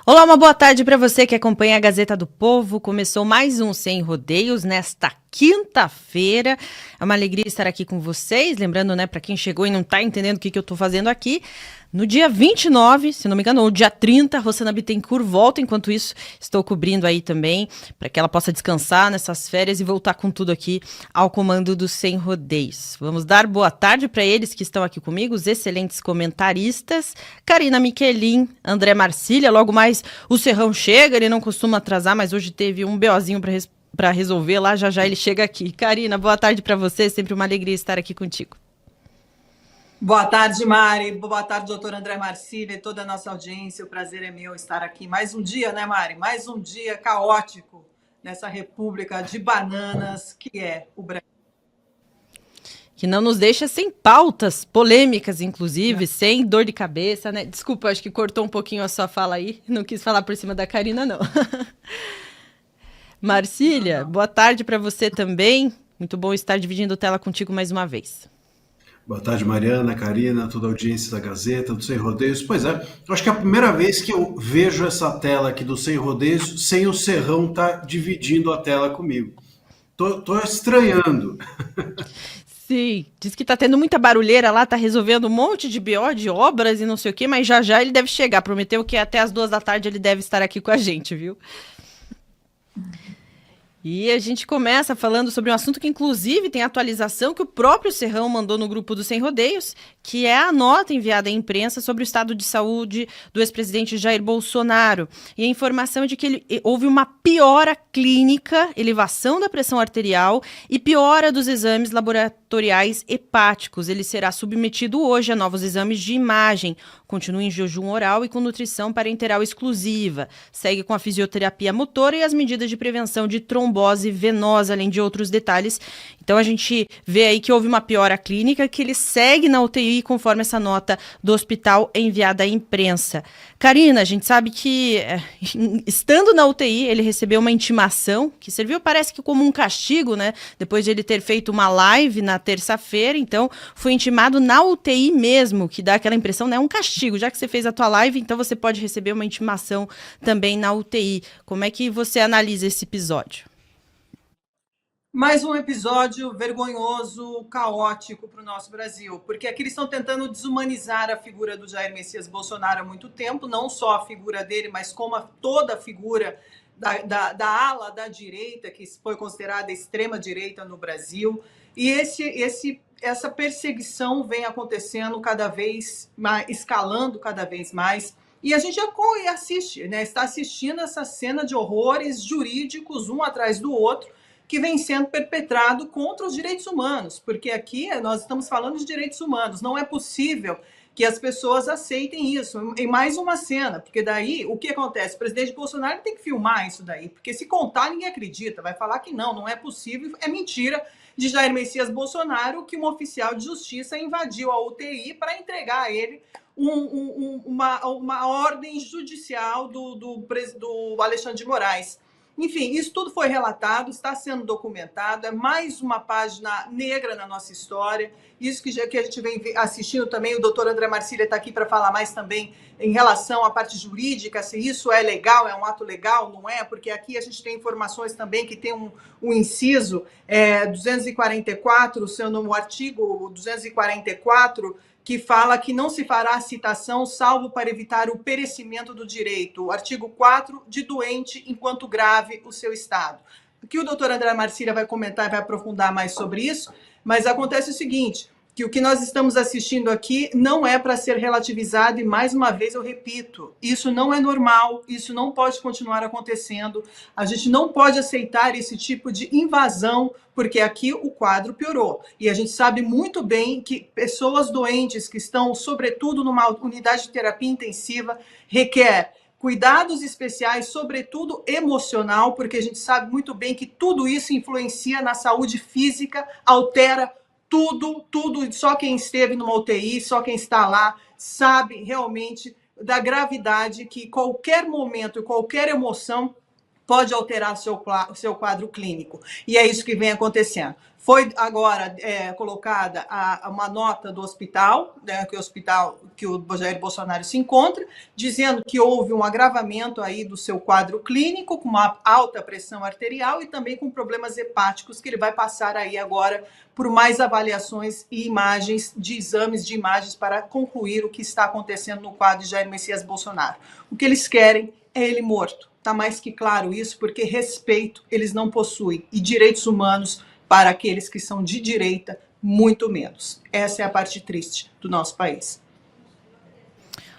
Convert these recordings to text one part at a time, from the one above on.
Olá, uma boa tarde para você que acompanha a Gazeta do Povo. Começou mais um Sem Rodeios nesta quinta-feira. É uma alegria estar aqui com vocês. Lembrando, né, para quem chegou e não está entendendo o que eu estou fazendo aqui, no dia 29, se não me engano, ou dia 30, Rossana Bittencourt volta. Enquanto isso, estou cobrindo aí também, para que ela possa descansar nessas férias e voltar com tudo aqui ao comando do Sem Rodeios. Vamos dar boa tarde para eles que estão aqui comigo, os excelentes comentaristas, Karina Michelin, André Marcília. Logo mais o Serrão chega, ele não costuma atrasar, mas hoje teve um BOzinho para resolver lá, já ele chega aqui. Karina, boa tarde para você, sempre uma alegria estar aqui contigo. Boa tarde, Mari. Boa tarde, doutor André Marcília e toda a nossa audiência. O prazer é meu estar aqui. Mais um dia, né, Mari? Mais um dia caótico nessa república de bananas que é o Brasil. Que não nos deixa sem pautas polêmicas, inclusive, sem dor de cabeça, né? Desculpa, acho que cortou um pouquinho a sua fala aí. Não quis falar por cima da Karina, não. Marcília, boa tarde para você também. Muito bom estar dividindo tela contigo mais uma vez. Boa tarde, Mariana, Karina, toda a audiência da Gazeta, do Sem Rodeios. Pois é, eu acho que é a primeira vez que eu vejo essa tela aqui do Sem Rodeios sem o Serrão estar dividindo a tela comigo. Tô estranhando. Sim, diz que tá tendo muita barulheira lá, tá resolvendo um monte de BO, de obras e não sei o quê, mas já ele deve chegar. Prometeu que até as 2 da tarde ele deve estar aqui com a gente, viu? E a gente começa falando sobre um assunto que, inclusive, tem atualização que o próprio Serrão mandou no grupo do Sem Rodeios, que é a nota enviada à imprensa sobre o estado de saúde do ex-presidente Jair Bolsonaro. E a informação é de que houve uma piora clínica, elevação da pressão arterial e piora dos exames laboratoriais hepáticos. Ele será submetido hoje a novos exames de imagem. Continua em jejum oral e com nutrição parenteral exclusiva. Segue com a fisioterapia motora e as medidas de prevenção de trombose venosa, além de outros detalhes. Então a gente vê aí que houve uma piora clínica, que ele segue na UTI conforme essa nota do hospital enviada à imprensa. Karina, a gente sabe que estando na UTI, ele recebeu uma intimação que serviu, parece que como um castigo, né? Depois de ele ter feito uma live na terça-feira, então foi intimado na UTI mesmo, que dá aquela impressão, né? Um castigo, já que você fez a tua live, então você pode receber uma intimação também na UTI. Como é que você analisa esse episódio? Mais um episódio vergonhoso, caótico para o nosso Brasil, porque aqui eles estão tentando desumanizar a figura do Jair Messias Bolsonaro há muito tempo, não só a figura dele, mas como toda a figura da ala da direita, que foi considerada extrema-direita no Brasil. E essa perseguição vem acontecendo cada vez mais, escalando cada vez mais. E a gente já assiste, né? Está assistindo essa cena de horrores jurídicos, um atrás do outro, que vem sendo perpetrado contra os direitos humanos, porque aqui nós estamos falando de direitos humanos. Não é possível que as pessoas aceitem isso. Em mais uma cena, porque daí o que acontece? O presidente Bolsonaro tem que filmar isso daí, porque se contar ninguém acredita, vai falar que não é possível, é mentira de Jair Messias Bolsonaro que um oficial de justiça invadiu a UTI para entregar a ele uma ordem judicial do Alexandre de Moraes. Enfim, isso tudo foi relatado, está sendo documentado, é mais uma página negra na nossa história. Isso que a gente vem assistindo também, o doutor André Marcília está aqui para falar mais também em relação à parte jurídica, se isso é legal, é um ato legal, não é? Porque aqui a gente tem informações também que tem um inciso 244, o artigo 244, que fala que não se fará citação salvo para evitar o perecimento do direito. O artigo 4, de doente enquanto grave o seu estado. Aqui o doutor André Marcília vai comentar e vai aprofundar mais sobre isso, mas acontece o seguinte, que o que nós estamos assistindo aqui não é para ser relativizado e, mais uma vez, eu repito, isso não é normal, isso não pode continuar acontecendo, a gente não pode aceitar esse tipo de invasão, porque aqui o quadro piorou. E a gente sabe muito bem que pessoas doentes que estão, sobretudo, numa unidade de terapia intensiva, requer cuidados especiais, sobretudo emocional, porque a gente sabe muito bem que tudo isso influencia na saúde física, altera tudo, só quem esteve numa UTI, só quem está lá, sabe realmente da gravidade que qualquer momento, qualquer emoção pode alterar seu quadro clínico. E é isso que vem acontecendo. Foi agora colocada uma nota do hospital, né, que o Jair Bolsonaro se encontra, dizendo que houve um agravamento aí do seu quadro clínico, com uma alta pressão arterial e também com problemas hepáticos, que ele vai passar aí agora por mais avaliações e imagens, de exames de imagens, para concluir o que está acontecendo no quadro de Jair Messias Bolsonaro. O que eles querem é ele morto. Está mais que claro isso, porque respeito eles não possuem, e direitos humanos para aqueles que são de direita, muito menos. Essa é a parte triste do nosso país.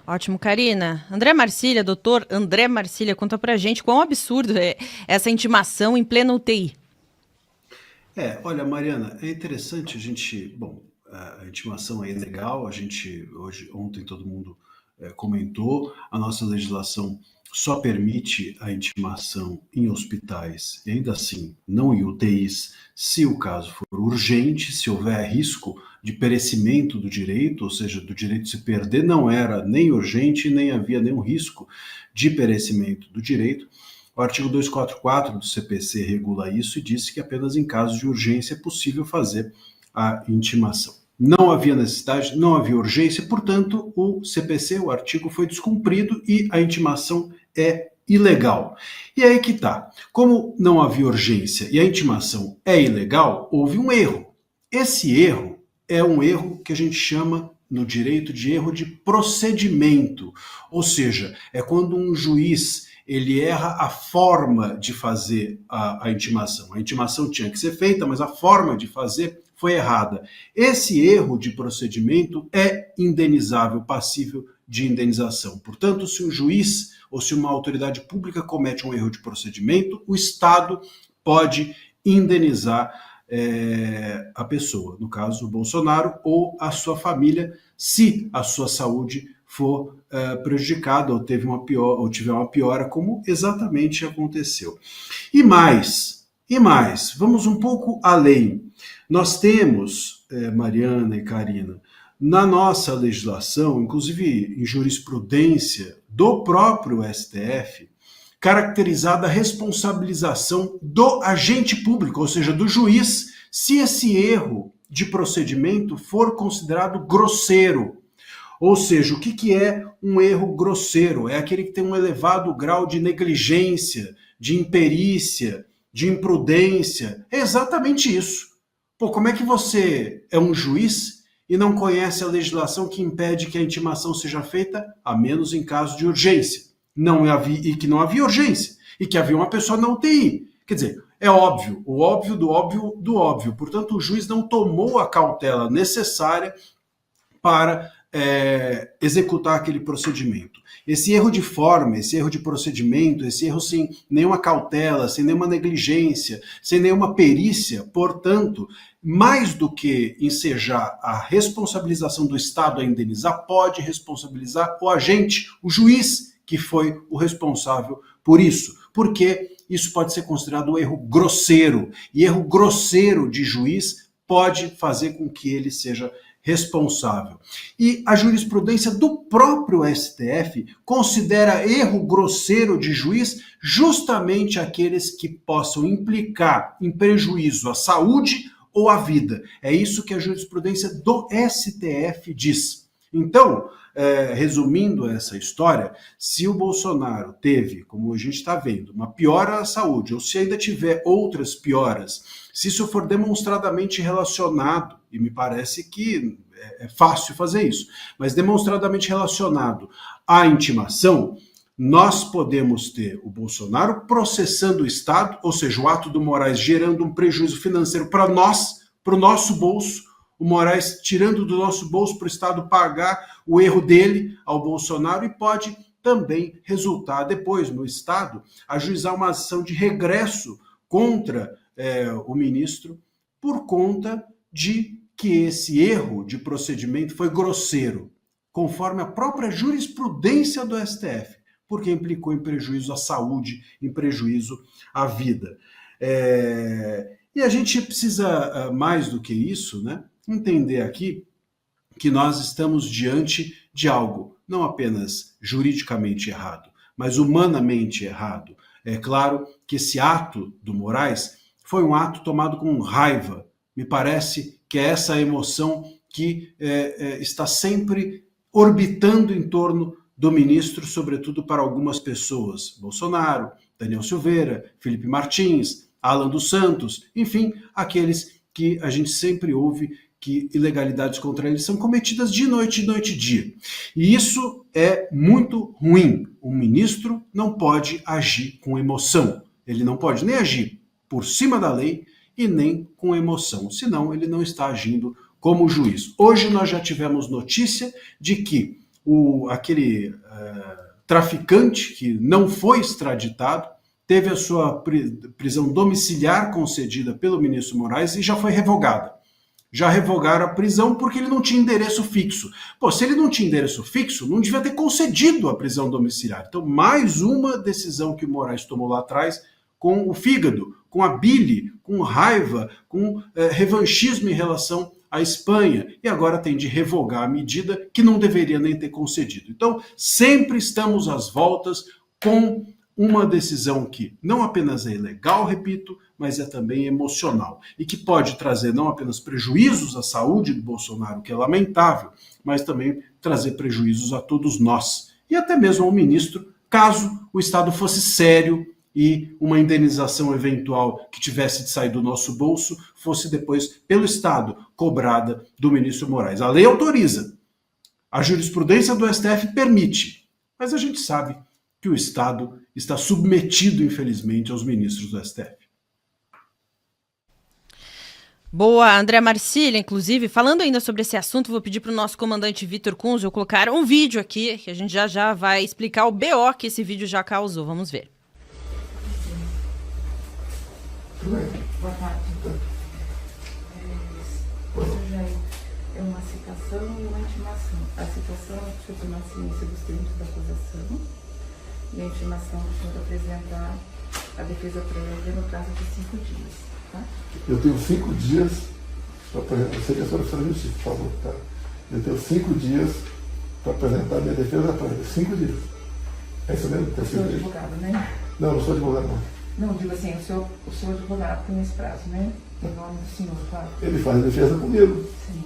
Ótimo, Karina. André Marcília, doutor André Marcília, conta pra gente quão absurdo é essa intimação em plena UTI. Olha, Mariana, é interessante a gente... Bom, a intimação é legal, ontem todo mundo comentou, a nossa legislação só permite a intimação em hospitais, e ainda assim não em UTIs, se o caso for urgente, se houver risco de perecimento do direito, ou seja, do direito se perder, não era nem urgente, nem havia nenhum risco de perecimento do direito. O artigo 244 do CPC regula isso e disse que apenas em casos de urgência é possível fazer a intimação. Não havia necessidade, não havia urgência, portanto, o CPC, o artigo, foi descumprido e a intimação é ilegal. E aí que tá. Como não havia urgência e a intimação é ilegal, houve um erro. Esse erro é um erro que a gente chama no direito de erro de procedimento. Ou seja, é quando um juiz ele erra a forma de fazer a intimação. A intimação tinha que ser feita, mas a forma de fazer foi errada. Esse erro de procedimento é indenizável, passível de indenização. Portanto, se um juiz ou se uma autoridade pública comete um erro de procedimento, o Estado pode indenizar a pessoa, no caso o Bolsonaro ou a sua família, se a sua saúde for prejudicada ou tiver uma piora, como exatamente aconteceu. E mais, vamos um pouco além. Nós temos, Mariana e Karina, na nossa legislação, inclusive em jurisprudência do próprio STF, caracterizada a responsabilização do agente público, ou seja, do juiz, se esse erro de procedimento for considerado grosseiro. Ou seja, o que é um erro grosseiro? É aquele que tem um elevado grau de negligência, de imperícia, de imprudência. É exatamente isso. Pô, como é que você é um juiz e não conhece a legislação que impede que a intimação seja feita, a menos em caso de urgência? E que não havia urgência, e que havia uma pessoa na UTI. Quer dizer, é óbvio, o óbvio do óbvio do óbvio. Portanto, o juiz não tomou a cautela necessária para executar aquele procedimento. Esse erro de forma, esse erro de procedimento, esse erro sem nenhuma cautela, sem nenhuma negligência, sem nenhuma perícia, portanto, mais do que ensejar a responsabilização do Estado a indenizar, pode responsabilizar o agente, o juiz, que foi o responsável por isso. Porque isso pode ser considerado um erro grosseiro. E erro grosseiro de juiz pode fazer com que ele seja responsável. E a jurisprudência do próprio STF considera erro grosseiro de juiz justamente aqueles que possam implicar em prejuízo à saúde ou à vida. É isso que a jurisprudência do STF diz. Então, resumindo essa história, se o Bolsonaro teve, como a gente está vendo, uma piora à saúde, ou se ainda tiver outras pioras, se isso for demonstradamente relacionado, e me parece que é fácil fazer isso, mas demonstradamente relacionado à intimação, nós podemos ter o Bolsonaro processando o Estado, ou seja, o ato do Moraes gerando um prejuízo financeiro para nós, para o nosso bolso, o Moraes tirando do nosso bolso para o Estado pagar o erro dele ao Bolsonaro, e pode também resultar depois no Estado ajuizar uma ação de regresso contra o ministro por conta de que esse erro de procedimento foi grosseiro, conforme a própria jurisprudência do STF, porque implicou em prejuízo à saúde, em prejuízo à vida. E a gente precisa, mais do que isso, né, entender aqui que nós estamos diante de algo não apenas juridicamente errado, mas humanamente errado. É claro que esse ato do Moraes foi um ato tomado com raiva. Me parece que é essa emoção que está sempre orbitando em torno do ministro, sobretudo para algumas pessoas. Bolsonaro, Daniel Silveira, Felipe Martins, Alan dos Santos, enfim, aqueles que a gente sempre ouve que ilegalidades contra eles são cometidas de noite e dia. E isso é muito ruim. O ministro não pode agir com emoção. Ele não pode nem agir por cima da lei e nem com emoção, senão ele não está agindo como juiz. Hoje nós já tivemos notícia de que aquele traficante que não foi extraditado teve a sua prisão domiciliar concedida pelo ministro Moraes e já foi revogada. Já revogaram a prisão porque ele não tinha endereço fixo. Pô, se ele não tinha endereço fixo, não devia ter concedido a prisão domiciliar. Então, mais uma decisão que o Moraes tomou lá atrás com o fígado, com a bile, com raiva, com revanchismo em relação à Espanha. E agora tem de revogar a medida que não deveria nem ter concedido. Então, sempre estamos às voltas com uma decisão que não apenas é ilegal, repito, mas é também emocional e que pode trazer não apenas prejuízos à saúde do Bolsonaro, que é lamentável, mas também trazer prejuízos a todos nós e até mesmo ao ministro, caso o Estado fosse sério e uma indenização eventual que tivesse de sair do nosso bolso fosse depois, pelo Estado, cobrada do ministro Moraes. A lei autoriza, a jurisprudência do STF permite, mas a gente sabe que o Estado está submetido, infelizmente, aos ministros do STF. Boa, André Marcília, inclusive, falando ainda sobre esse assunto, vou pedir para o nosso comandante Vitor Kunze colocar um vídeo aqui, que a gente já vai explicar o BO que esse vídeo já causou. Vamos ver. Tudo bem. Boa tarde. Isso já é uma citação e uma intimação. A citação é que o senhor tomar ciência dos termos da acusação e a intimação que o senhor apresentar a defesa prévia no prazo de 5 dias. Tá? Eu tenho 5 dias para apresentar. Eu sei que a senhora faz justiça, por favor. Tá? Eu tenho 5 dias para apresentar minha defesa prévia. 5 dias. É isso mesmo? O senhor é advogado, né? Não, não sou advogado, não. Não, digo assim, o senhor advogado tem esse prazo, né? Em nome do senhor, claro. Ele faz a defesa comigo. Sim.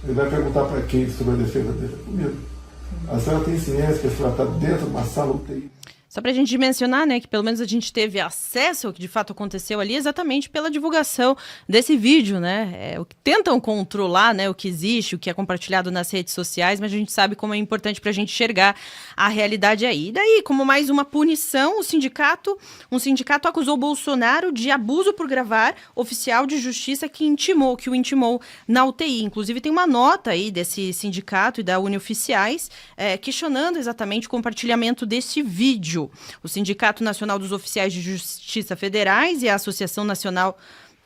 Ele vai perguntar para quem sobre a defesa dele comigo. Sim. A senhora tem ciência que a senhora está dentro de uma sala UTI. Só para a gente mencionar, né, que pelo menos a gente teve acesso ao que de fato aconteceu ali exatamente pela divulgação desse vídeo, né? O que tentam controlar, né, o que existe, o que é compartilhado nas redes sociais, mas a gente sabe como é importante para a gente enxergar a realidade aí. E daí, como mais uma punição, um sindicato acusou Bolsonaro de abuso por gravar oficial de justiça que o intimou na UTI. Inclusive tem uma nota aí desse sindicato e da Unioficiais questionando exatamente o compartilhamento desse vídeo. O Sindicato Nacional dos Oficiais de Justiça Federais e a Associação Nacional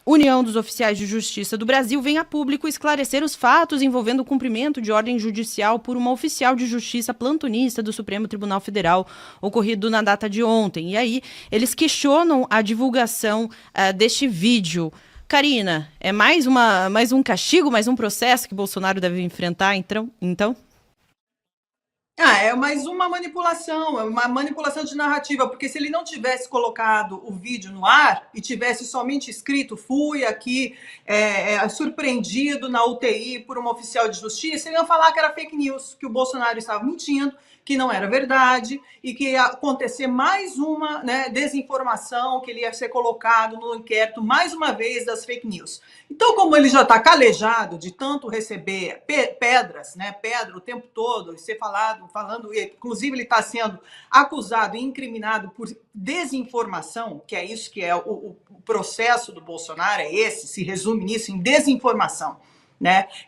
União dos Oficiais de Justiça do Brasil vêm a público esclarecer os fatos envolvendo o cumprimento de ordem judicial por uma oficial de justiça plantonista do Supremo Tribunal Federal, ocorrido na data de ontem. E aí, eles questionam a divulgação deste vídeo. Karina, é mais um castigo, mais um processo que Bolsonaro deve enfrentar, então? É mais uma manipulação, é uma manipulação de narrativa, porque se ele não tivesse colocado o vídeo no ar e tivesse somente escrito, fui aqui surpreendido na UTI por uma oficial de justiça, ele ia falar que era fake news, que o Bolsonaro estava mentindo, que não era verdade e que ia acontecer mais uma desinformação, que ele ia ser colocado no inquérito mais uma vez das fake news. Então, como ele já está calejado de tanto receber pedras, pedra o tempo todo, e ser falando, inclusive ele está sendo acusado e incriminado por desinformação, que é isso que é o processo do Bolsonaro, se resume nisso, em desinformação.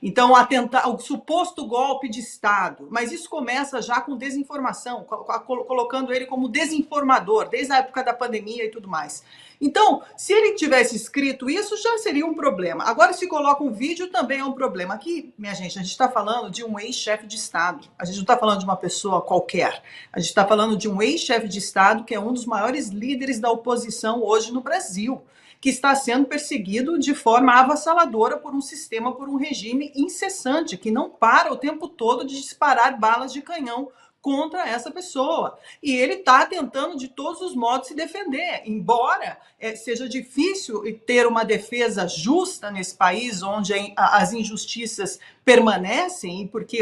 Então, o suposto golpe de Estado, mas isso começa já com desinformação, colocando ele como desinformador, desde a época da pandemia e tudo mais. Então, se ele tivesse escrito isso, já seria um problema. Agora, se coloca um vídeo, também é um problema. Aqui, minha gente, a gente está falando de um ex-chefe de Estado. A gente não está falando de uma pessoa qualquer. A gente está falando de um ex-chefe de Estado que é um dos maiores líderes da oposição hoje no Brasil, que está sendo perseguido de forma avassaladora por um sistema, por um regime incessante, que não para o tempo todo de disparar balas de canhão contra essa pessoa. E ele está tentando de todos os modos se defender, embora seja difícil ter uma defesa justa nesse país, onde as injustiças permanecem, porque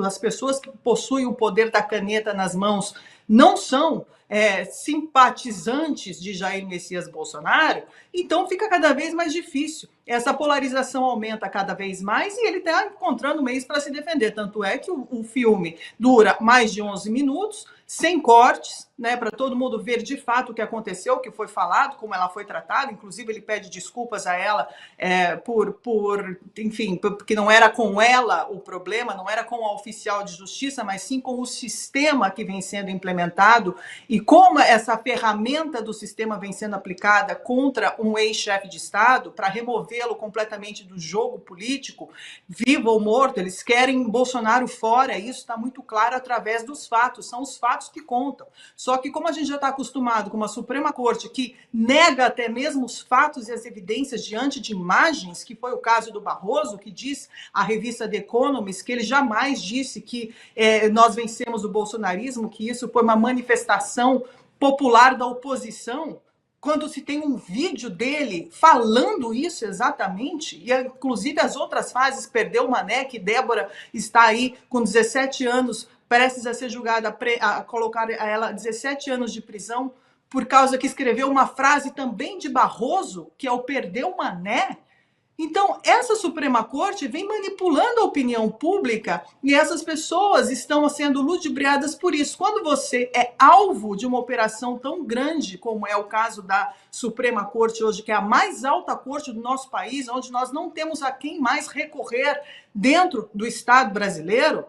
as pessoas que possuem o poder da caneta nas mãos não são simpatizantes de Jair Messias Bolsonaro, então fica cada vez mais difícil. Essa polarização aumenta cada vez mais e ele está encontrando meios para se defender. Tanto é que o filme dura mais de 11 minutos, sem cortes, né, para todo mundo ver de fato o que aconteceu, o que foi falado, como ela foi tratada. Inclusive, ele pede desculpas a ela enfim, porque não era com ela o problema, não era com a oficial de justiça, mas sim com o sistema que vem sendo implementado e como essa ferramenta do sistema vem sendo aplicada contra um ex-chefe de Estado para removê-lo completamente do jogo político, vivo ou morto. Eles querem Bolsonaro fora, e isso está muito claro através dos fatos, são os fatos que contam. Só que como a gente já está acostumado com uma Suprema Corte que nega até mesmo os fatos e as evidências diante de imagens, que foi o caso do Barroso, que diz a revista The Economist que ele jamais disse que nós vencemos o bolsonarismo, que isso foi uma manifestação popular da oposição, quando se tem um vídeo dele falando isso exatamente, e inclusive as outras fases, perdeu o Mané, que Débora está aí com 17 anos, prestes a ser julgada, a colocar a ela 17 anos de prisão, por causa que escreveu uma frase também de Barroso, que é o perdeu o Mané. Então, essa Suprema Corte vem manipulando a opinião pública e essas pessoas estão sendo ludibriadas por isso. Quando você é alvo de uma operação tão grande, como é o caso da Suprema Corte hoje, que é a mais alta corte do nosso país, onde nós não temos a quem mais recorrer dentro do Estado brasileiro,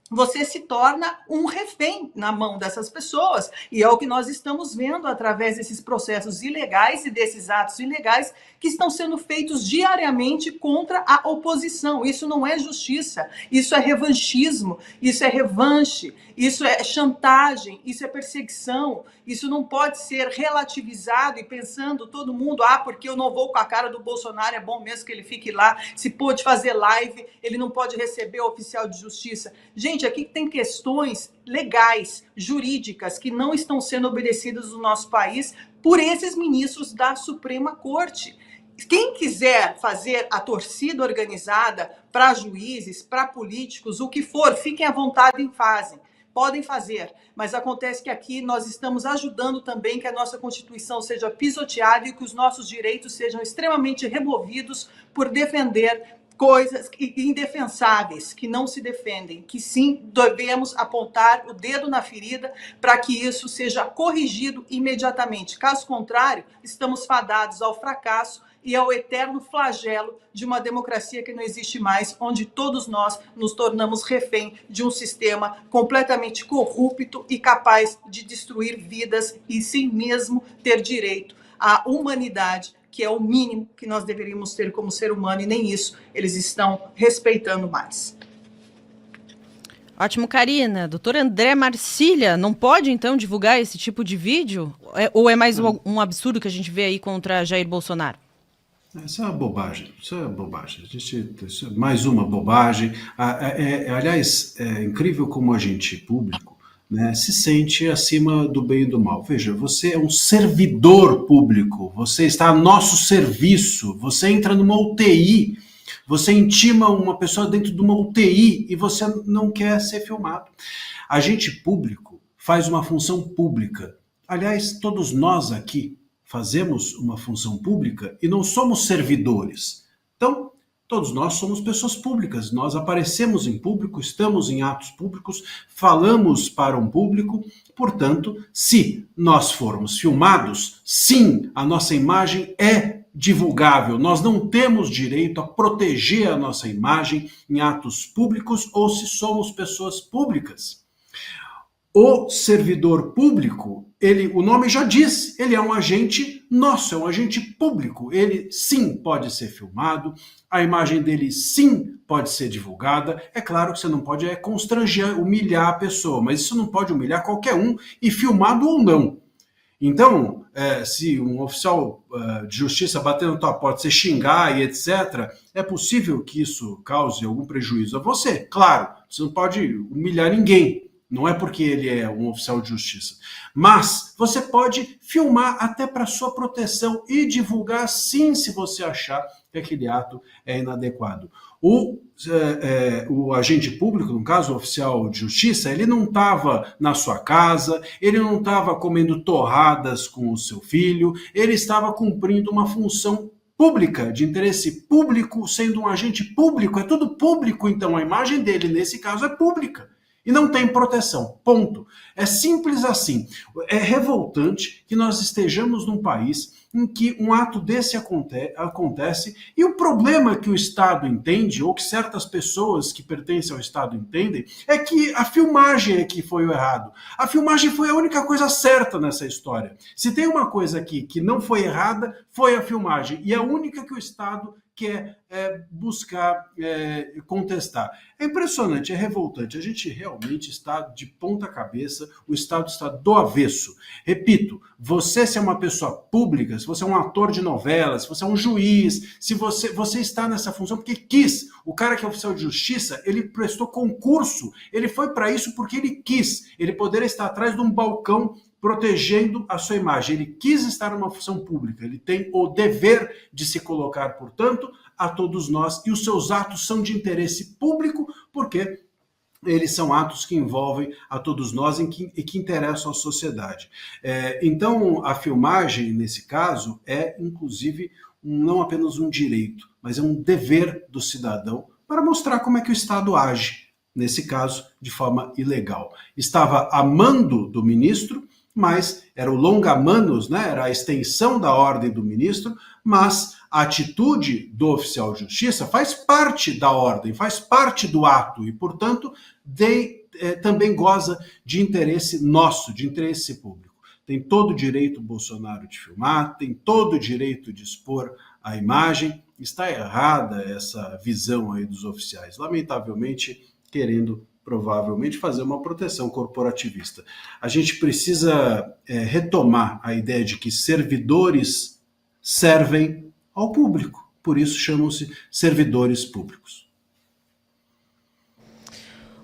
você se torna um refém na mão dessas pessoas. E é o que nós estamos vendo através desses processos ilegais e desses atos ilegais que estão sendo feitos diariamente contra a oposição. Isso não é justiça, isso é revanchismo, isso é revanche, isso é chantagem, isso é perseguição. Isso não pode ser relativizado e pensando todo mundo, porque eu não vou com a cara do Bolsonaro, é bom mesmo que ele fique lá, se pôde fazer live, ele não pode receber o oficial de justiça. Gente, aqui tem questões legais, jurídicas, que não estão sendo obedecidas no nosso país por esses ministros da Suprema Corte. Quem quiser fazer a torcida organizada para juízes, para políticos, o que for, fiquem à vontade e fazem. Podem fazer, mas acontece que aqui nós estamos ajudando também que a nossa Constituição seja pisoteada e que os nossos direitos sejam extremamente removidos por defender coisas indefensáveis, que não se defendem, que sim, devemos apontar o dedo na ferida para que isso seja corrigido imediatamente. Caso contrário, estamos fadados ao fracasso e ao eterno flagelo de uma democracia que não existe mais, onde todos nós nos tornamos refém de um sistema completamente corrupto e capaz de destruir vidas e sem mesmo ter direito à humanidade, que é o mínimo que nós deveríamos ter como ser humano, e nem isso eles estão respeitando mais. Ótimo, Karina. Doutor André Marcília, não pode, então, divulgar esse tipo de vídeo? Ou é mais um absurdo que a gente vê aí contra Jair Bolsonaro? Isso é uma bobagem, isso é bobagem. Isso é mais uma bobagem. Aliás, é incrível como agente público, né, se sente acima do bem e do mal. Veja, você é um servidor público, você está a nosso serviço, você entra numa UTI, você intima uma pessoa dentro de uma UTI e você não quer ser filmado. Agente público faz uma função pública. Aliás, todos nós aqui fazemos uma função pública e não somos servidores. Então, todos nós somos pessoas públicas, nós aparecemos em público, estamos em atos públicos, falamos para um público, portanto, se nós formos filmados, sim, a nossa imagem é divulgável. Nós não temos direito a proteger a nossa imagem em atos públicos ou se somos pessoas públicas. O servidor público, o nome já diz, ele é um agente nosso, é um agente público. Ele sim pode ser filmado, a imagem dele sim pode ser divulgada. É claro que você não pode constranger, humilhar a pessoa, mas isso não pode humilhar qualquer um, e filmado ou não. Então, se um oficial de justiça bater na tua porta, você xingar e etc., é possível que isso cause algum prejuízo a você. Claro, você não pode humilhar ninguém. Não é porque ele é um oficial de justiça. Mas você pode filmar até para sua proteção e divulgar, sim, se você achar que aquele ato é inadequado. O agente público, no caso, o oficial de justiça, ele não estava na sua casa, ele não estava comendo torradas com o seu filho, ele estava cumprindo uma função pública, de interesse público, sendo um agente público, é tudo público, então a imagem dele, nesse caso, é pública. E não tem proteção, ponto. É simples assim. É revoltante que nós estejamos num país em que um ato desse acontece e o problema que o Estado entende, ou que certas pessoas que pertencem ao Estado entendem, é que a filmagem é que foi o errado. A filmagem foi a única coisa certa nessa história. Se tem uma coisa aqui que não foi errada, foi a filmagem. E a única que o Estado quer buscar contestar. É impressionante, é revoltante. A gente realmente está de ponta cabeça, o Estado está do avesso. Repito, você se é uma pessoa pública, se você é um ator de novela, se você é um juiz, se você está nessa função porque quis. O cara que é oficial de justiça, ele prestou concurso, ele foi para isso porque ele quis. Ele poderia estar atrás de um balcão protegendo a sua imagem. Ele quis estar numa função pública, ele tem o dever de se colocar, portanto, a todos nós, e os seus atos são de interesse público, porque eles são atos que envolvem a todos nós e que interessam à sociedade. Então, a filmagem, nesse caso, é, inclusive, não apenas um direito, mas é um dever do cidadão para mostrar como é que o Estado age, nesse caso, de forma ilegal. Estava a mando do ministro, mas era o longa-manos, né? Era a extensão da ordem do ministro, mas a atitude do oficial de justiça faz parte da ordem, faz parte do ato e, portanto, também goza de interesse nosso, de interesse público. Tem todo o direito o Bolsonaro de filmar, tem todo o direito de expor a imagem. Está errada essa visão aí dos oficiais, lamentavelmente querendo provavelmente fazer uma proteção corporativista. A gente precisa retomar a ideia de que servidores servem ao público, por isso chamam-se servidores públicos.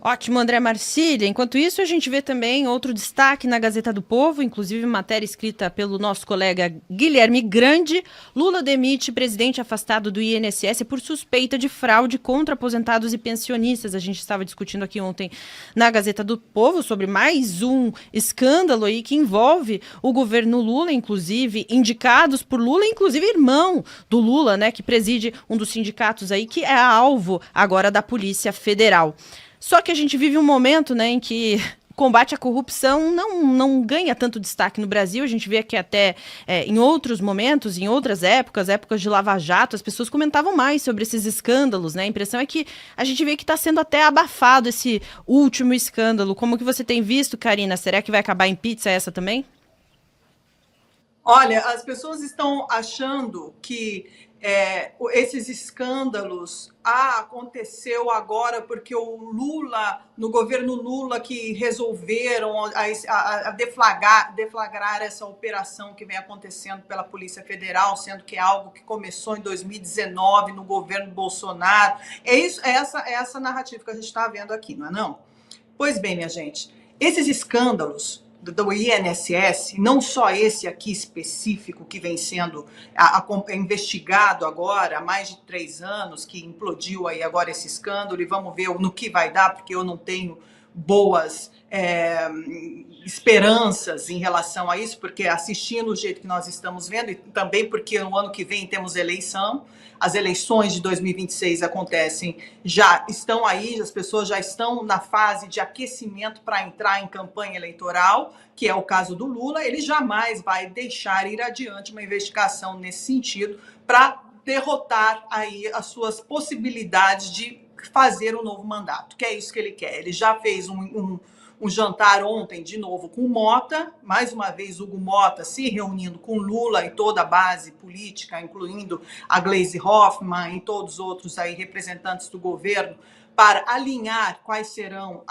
Ótimo, André Marcília. Enquanto isso, a gente vê também outro destaque na Gazeta do Povo, inclusive matéria escrita pelo nosso colega Guilherme Grande. Lula demite presidente afastado do INSS por suspeita de fraude contra aposentados e pensionistas. A gente estava discutindo aqui ontem na Gazeta do Povo sobre mais um escândalo aí que envolve o governo Lula, inclusive indicados por Lula, inclusive irmão do Lula, né, que preside um dos sindicatos aí, que é alvo agora da Polícia Federal. Só que a gente vive um momento, né, em que o combate à corrupção não ganha tanto destaque no Brasil. A gente vê que até em outros momentos, em outras épocas de Lava Jato, as pessoas comentavam mais sobre esses escândalos, né? A impressão é que a gente vê que está sendo até abafado esse último escândalo. Como que você tem visto, Karina? Será que vai acabar em pizza essa também? Olha, as pessoas estão achando que esses escândalos aconteceu agora porque o Lula, no governo Lula, que resolveram deflagrar essa operação que vem acontecendo pela Polícia Federal, sendo que é algo que começou em 2019 no governo Bolsonaro. Essa narrativa que a gente está vendo aqui, não é não? Pois bem, minha gente, esses escândalos do INSS, não só esse aqui específico que vem sendo investigado agora há mais de 3 anos, que implodiu aí agora esse escândalo, e vamos ver no que vai dar, porque eu não tenho boas esperanças em relação a isso, porque assistindo o jeito que nós estamos vendo, e também porque no ano que vem temos eleição, as eleições de 2026 acontecem, já estão aí, as pessoas já estão na fase de aquecimento para entrar em campanha eleitoral, que é o caso do Lula. Ele jamais vai deixar ir adiante uma investigação nesse sentido para derrotar aí as suas possibilidades de fazer um novo mandato, que é isso que ele quer. Ele já fez um jantar ontem, de novo, com Mota, mais uma vez Hugo Mota se reunindo com Lula e toda a base política, incluindo a Gleisi Hoffmann e todos os outros aí representantes do governo, para alinhar quais serão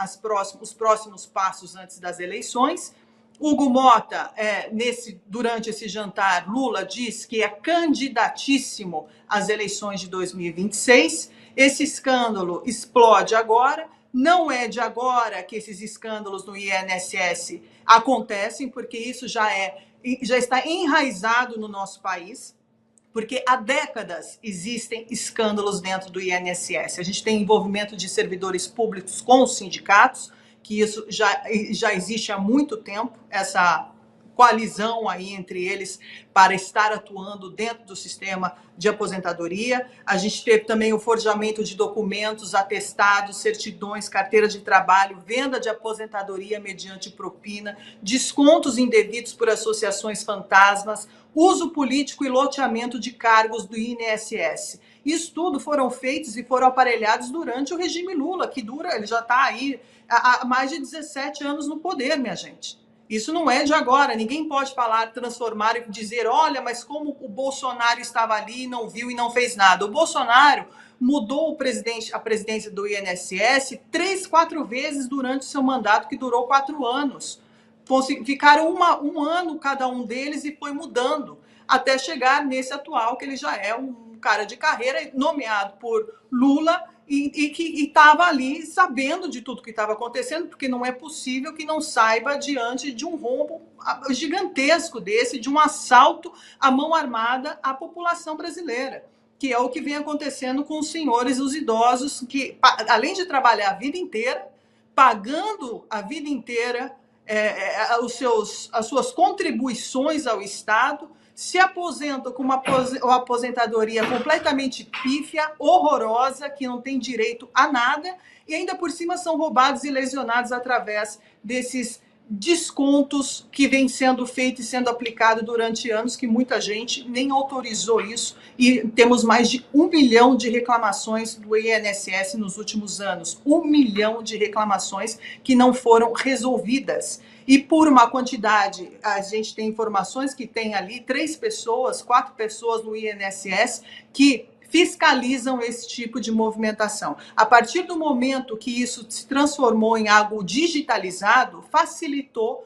os próximos passos antes das eleições. Hugo Mota, durante esse jantar, Lula diz que é candidatíssimo às eleições de 2026. Esse escândalo explode agora, Não é de agora que esses escândalos no INSS acontecem, porque isso já está enraizado no nosso país, porque há décadas existem escândalos dentro do INSS. A gente tem envolvimento de servidores públicos com os sindicatos, que isso já existe há muito tempo, essa coalizão aí entre eles para estar atuando dentro do sistema de aposentadoria. A gente teve também o forjamento de documentos, atestados, certidões, carteira de trabalho, venda de aposentadoria mediante propina, descontos indevidos por associações fantasmas, uso político e loteamento de cargos do INSS. Isso tudo foram feitos e foram aparelhados durante o regime Lula, que ele já está aí há mais de 17 anos no poder, minha gente. Isso não é de agora, ninguém pode falar, transformar e dizer, olha, mas como o Bolsonaro estava ali, não viu e não fez nada. O Bolsonaro mudou a presidência do INSS 3, 4 vezes durante o seu mandato, que durou 4 anos. Ficaram um ano cada um deles e foi mudando, até chegar nesse atual, que ele já é um cara de carreira, nomeado por Lula, e que estava ali sabendo de tudo que estava acontecendo, porque não é possível que não saiba diante de um rombo gigantesco desse, de um assalto à mão armada à população brasileira, que é o que vem acontecendo com os senhores, os idosos, que além de trabalhar a vida inteira, pagando a vida inteira as suas contribuições ao Estado, se aposentam com uma aposentadoria completamente pífia, horrorosa, que não tem direito a nada, e ainda por cima são roubados e lesionados através desses descontos que vêm sendo feitos e sendo aplicados durante anos, que muita gente nem autorizou isso, e temos mais de 1 milhão de reclamações do INSS nos últimos anos. 1 milhão de reclamações que não foram resolvidas. E por uma quantidade, a gente tem informações que tem ali 3 pessoas, 4 pessoas no INSS que fiscalizam esse tipo de movimentação. A partir do momento que isso se transformou em algo digitalizado, facilitou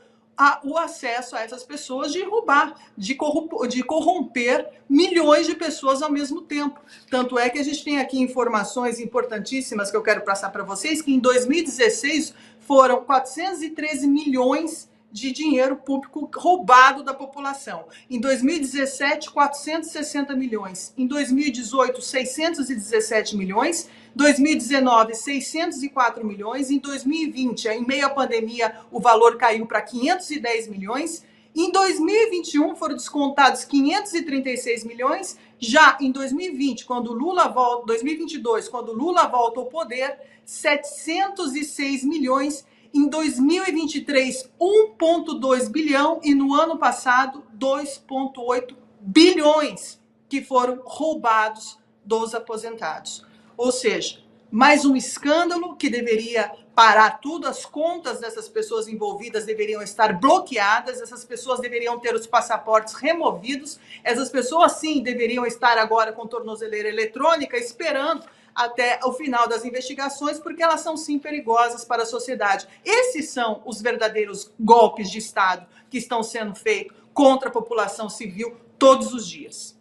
o acesso a essas pessoas de roubar, de corromper milhões de pessoas ao mesmo tempo. Tanto é que a gente tem aqui informações importantíssimas que eu quero passar para vocês, que em 2016 foram 413 milhões de dinheiro público roubado da população. Em 2017, 460 milhões. Em 2018, 617 milhões. 2019, 604 milhões. Em 2020, em meio à pandemia, o valor caiu para 510 milhões. Em 2021, foram descontados 536 milhões. Já em 2020, quando Lula volta, 2022, quando Lula volta ao poder, 706 milhões. Em 2023, 1,2 bilhão e no ano passado, 2,8 bilhões que foram roubados dos aposentados. Ou seja, mais um escândalo que deveria parar tudo, as contas dessas pessoas envolvidas deveriam estar bloqueadas, essas pessoas deveriam ter os passaportes removidos, essas pessoas sim deveriam estar agora com tornozeleira eletrônica esperando até o final das investigações, porque elas são sim perigosas para a sociedade. Esses são os verdadeiros golpes de Estado que estão sendo feitos contra a população civil todos os dias.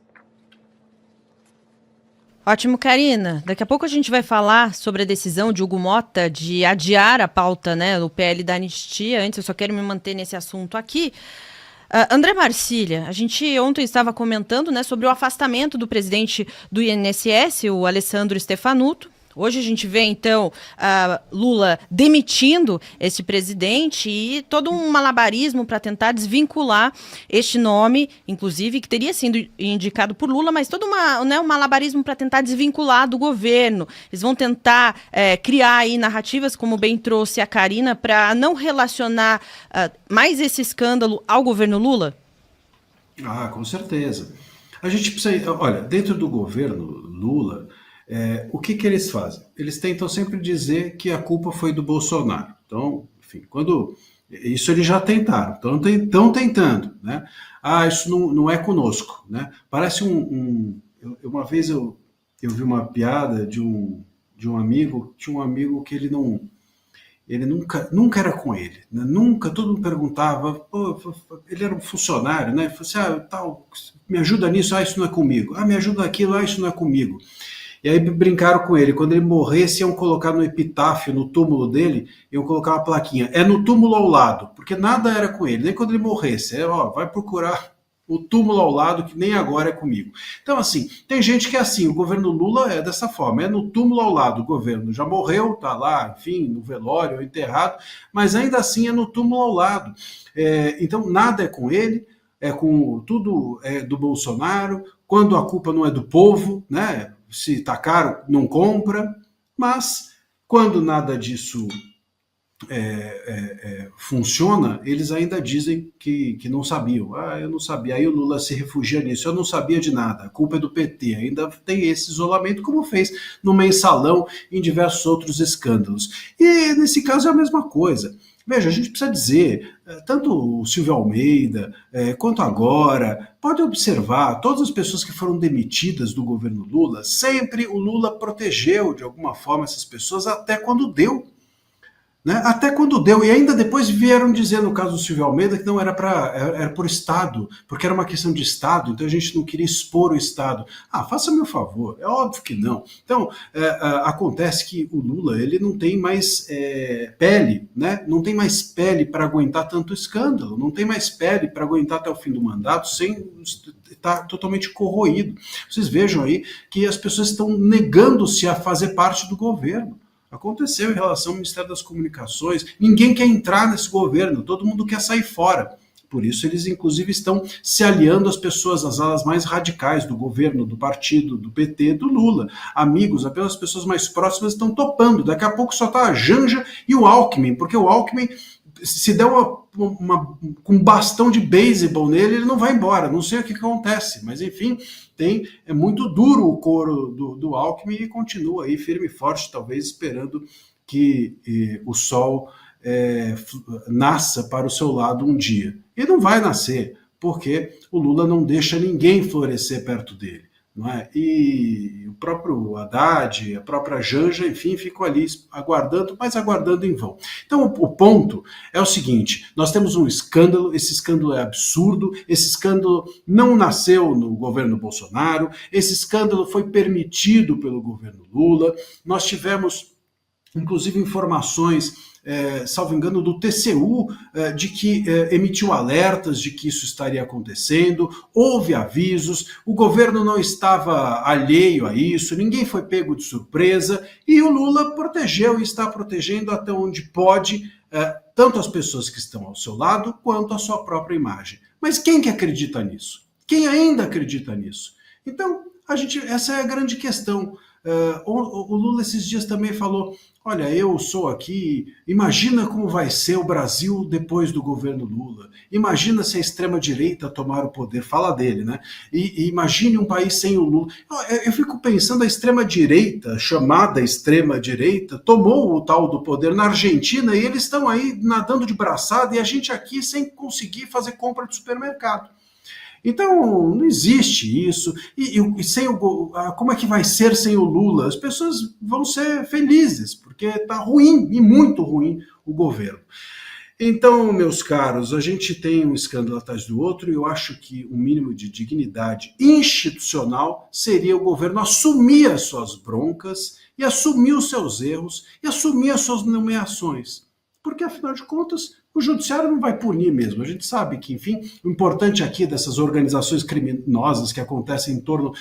Ótimo, Karina. Daqui a pouco a gente vai falar sobre a decisão de Hugo Motta de adiar a pauta, né, do PL da anistia. Antes, eu só quero me manter nesse assunto aqui. André Marcília, a gente ontem estava comentando, né, sobre o afastamento do presidente do INSS, o Alessandro Stefanuto. Hoje a gente vê, então, Lula demitindo esse presidente e todo um malabarismo para tentar desvincular este nome, inclusive, que teria sido indicado por Lula, mas todo um malabarismo para tentar desvincular do governo. Eles vão tentar criar aí narrativas, como bem trouxe a Karina, para não relacionar mais esse escândalo ao governo Lula? Ah, com certeza. A gente precisa... Olha, dentro do governo Lula... o que eles fazem? Eles tentam sempre dizer que a culpa foi do Bolsonaro. Então, enfim, isso eles já tentaram, estão tentando, né? Ah, isso não é conosco, né? Parece uma vez eu vi uma piada de um amigo, tinha um amigo que ele nunca era com ele, né? Nunca, todo mundo perguntava, pô, ele era um funcionário, né? Falei assim, tal, me ajuda nisso, isso não é comigo. Me ajuda naquilo, isso não é comigo. E aí brincaram com ele, quando ele morresse iam colocar no epitáfio, no túmulo dele, iam colocar uma plaquinha, é no túmulo ao lado, porque nada era com ele, nem quando ele morresse, vai procurar o túmulo ao lado, que nem agora é comigo. Então, assim, tem gente que é assim, o governo Lula é dessa forma, é no túmulo ao lado, o governo já morreu, tá lá, enfim, no velório, enterrado, mas ainda assim é no túmulo ao lado. Então, nada é com ele, é com tudo do Bolsonaro, quando a culpa não é do povo, né? Se tá caro, não compra, mas quando nada disso funciona, eles ainda dizem que não sabiam. Eu não sabia. Aí o Lula se refugia nisso. Eu não sabia de nada. A culpa é do PT. Ainda tem esse isolamento, como fez no Mensalão e em diversos outros escândalos. E nesse caso é a mesma coisa. Veja, a gente precisa dizer, tanto o Silvio Almeida, quanto agora, pode observar, todas as pessoas que foram demitidas do governo Lula, sempre o Lula protegeu de alguma forma essas pessoas até quando deu. Né? Até quando deu, e ainda depois vieram dizer, no caso do Silvio Almeida, que não era era por Estado, porque era uma questão de Estado, então a gente não queria expor o Estado. Faça-me o favor, é óbvio que não. Então, acontece que o Lula, ele não tem mais pele, né? Não tem mais pele para aguentar tanto escândalo, não tem mais pele para aguentar até o fim do mandato sem estar totalmente corroído. Vocês vejam aí que as pessoas estão negando-se a fazer parte do governo. Aconteceu em relação ao Ministério das Comunicações. Ninguém quer entrar nesse governo, todo mundo quer sair fora. Por isso eles, inclusive, estão se aliando às pessoas, às alas mais radicais do governo, do partido, do PT, do Lula. Amigos, apenas as pessoas mais próximas estão topando. Daqui a pouco só está a Janja e o Alckmin, porque o Alckmin, se der com um bastão de beisebol nele, ele não vai embora. Não sei o que acontece, mas enfim, é muito duro o couro do Alckmin e continua aí firme e forte, talvez esperando que o sol nasça para o seu lado um dia. E não vai nascer, porque o Lula não deixa ninguém florescer perto dele. Não é? E o próprio Haddad, a própria Janja, enfim, ficam ali aguardando, mas aguardando em vão. Então, o ponto é o seguinte, nós temos um escândalo, esse escândalo é absurdo, esse escândalo não nasceu no governo Bolsonaro, esse escândalo foi permitido pelo governo Lula, nós tivemos, inclusive, informações salvo engano, do TCU, de que emitiu alertas de que isso estaria acontecendo, houve avisos, o governo não estava alheio a isso, ninguém foi pego de surpresa, e o Lula protegeu e está protegendo até onde pode, tanto as pessoas que estão ao seu lado, quanto a sua própria imagem. Mas quem que acredita nisso? Quem ainda acredita nisso? Então, essa é a grande questão. O Lula esses dias também falou, olha, eu sou aqui, imagina como vai ser o Brasil depois do governo Lula, imagina se a extrema-direita tomar o poder, fala dele, né? E imagine um país sem o Lula. Eu fico pensando, a extrema-direita, chamada extrema-direita, tomou o tal do poder na Argentina e eles estão aí nadando de braçada e a gente aqui sem conseguir fazer compra de supermercado. Então, não existe isso. E sem como é que vai ser sem o Lula? As pessoas vão ser felizes, porque está ruim, e muito ruim, o governo. Então, meus caros, a gente tem um escândalo atrás do outro e eu acho que o mínimo de dignidade institucional seria o governo assumir as suas broncas e assumir os seus erros e assumir as suas nomeações. Porque, afinal de contas, o judiciário não vai punir mesmo. A gente sabe que, enfim, o importante aqui dessas organizações criminosas que acontecem em torno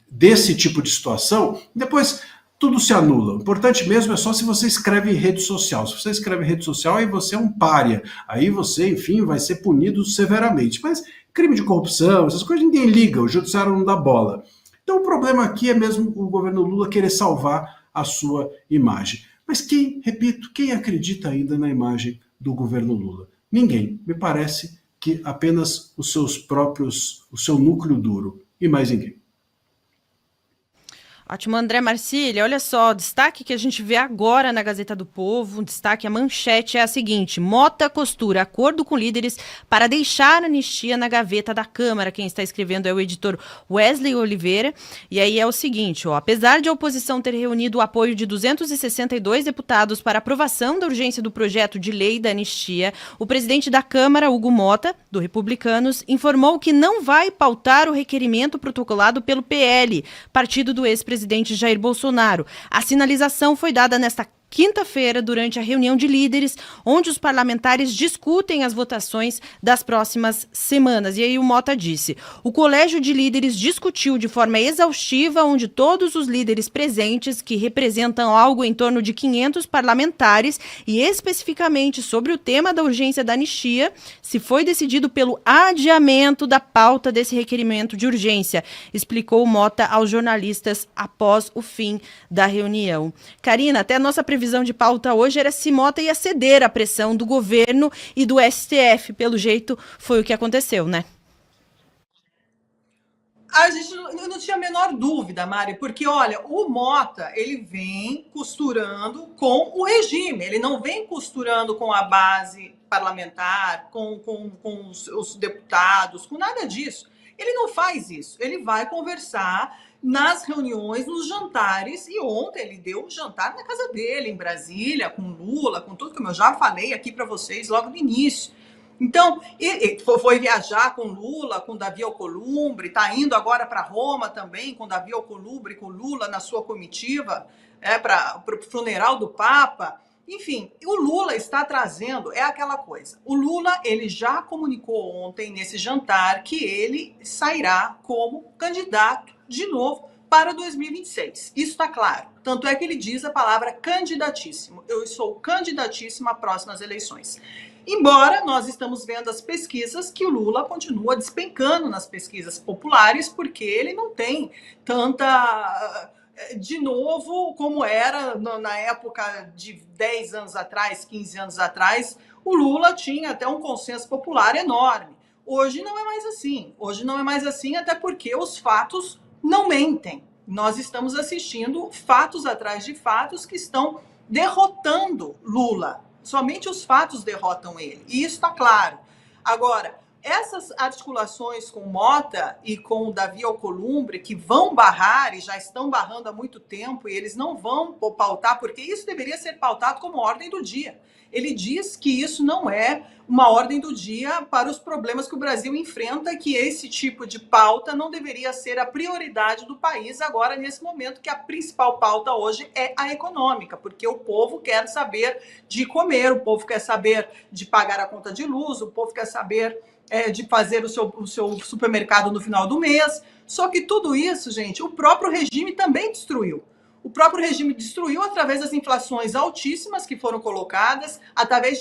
desse tipo de situação, depois tudo se anula. O importante mesmo é só se você escreve em rede social. Se você escreve em rede social, aí você é um pária. Aí você, enfim, vai ser punido severamente. Mas crime de corrupção, essas coisas ninguém liga, o judiciário não dá bola. Então o problema aqui é mesmo o governo Lula querer salvar a sua imagem. Mas quem acredita ainda na imagem do governo Lula? Ninguém. Me parece que apenas o seu núcleo duro e mais ninguém. Ótimo, André Marcília. Olha só, o destaque que a gente vê agora na Gazeta do Povo, a manchete é a seguinte: Mota costura acordo com líderes para deixar a anistia na gaveta da Câmara. Quem está escrevendo é o editor Wesley Oliveira. E aí é o seguinte, apesar de a oposição ter reunido o apoio de 262 deputados para aprovação da urgência do projeto de lei da anistia, o presidente da Câmara, Hugo Mota, do Republicanos, informou que não vai pautar o requerimento protocolado pelo PL, partido do ex-presidente Jair Bolsonaro. A sinalização foi dada nesta quinta-feira, durante a reunião de líderes, onde os parlamentares discutem as votações das próximas semanas. E aí o Mota disse: o Colégio de Líderes discutiu de forma exaustiva, onde todos os líderes presentes, que representam algo em torno de 500 parlamentares, e especificamente sobre o tema da urgência da anistia, se foi decidido pelo adiamento da pauta desse requerimento de urgência, explicou Mota aos jornalistas após o fim da reunião. Karina, até a nossa previsão de pauta hoje era se Mota ia ceder à pressão do governo e do STF. Pelo jeito, foi o que aconteceu, né? Eu não tinha a menor dúvida, Mari, porque, olha, o Mota, ele vem costurando com o regime, ele não vem costurando com a base parlamentar, com os deputados, com nada disso. Ele não faz isso, ele vai conversar nas reuniões, nos jantares, e ontem ele deu um jantar na casa dele, em Brasília, com Lula, com tudo que eu já falei aqui para vocês logo no início. Então, ele foi viajar com Lula, com Davi Alcolumbre, está indo agora para Roma também, com Davi Alcolumbre, com Lula na sua comitiva, para o funeral do Papa. Enfim, o Lula está trazendo, é aquela coisa. O Lula, ele já comunicou ontem, nesse jantar, que ele sairá como candidato de novo para 2026. Isso está claro. Tanto é que ele diz a palavra candidatíssimo. Eu sou candidatíssimo às próximas eleições. Embora nós estamos vendo as pesquisas que o Lula continua despencando nas pesquisas populares, porque ele não tem tanta... de novo, como era na época de 10 anos atrás, 15 anos atrás, o Lula tinha até um consenso popular enorme. Hoje não é mais assim. Hoje não é mais assim, até porque os fatos não mentem. Nós estamos assistindo fatos atrás de fatos que estão derrotando Lula. Somente os fatos derrotam ele. E isso está claro. Agora, essas articulações com Mota e com o Davi Alcolumbre, que vão barrar e já estão barrando há muito tempo, e eles não vão pautar, porque isso deveria ser pautado como ordem do dia. Ele diz que isso não é uma ordem do dia para os problemas que o Brasil enfrenta, que esse tipo de pauta não deveria ser a prioridade do país agora, nesse momento, que a principal pauta hoje é a econômica, porque o povo quer saber de comer, o povo quer saber de pagar a conta de luz, o povo quer saber de fazer o seu supermercado no final do mês. Só que tudo isso, gente, o próprio regime também destruiu. O próprio regime destruiu através das inflações altíssimas que foram colocadas, através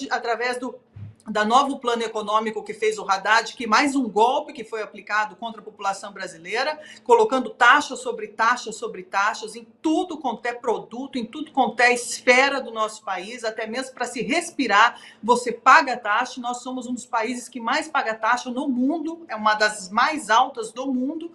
da novo plano econômico que fez o Haddad, que mais um golpe que foi aplicado contra a população brasileira, colocando taxas sobre taxas em tudo quanto é produto, em tudo quanto é esfera do nosso país, até mesmo para se respirar, você paga taxa. Nós somos um dos países que mais paga taxa no mundo, é uma das mais altas do mundo.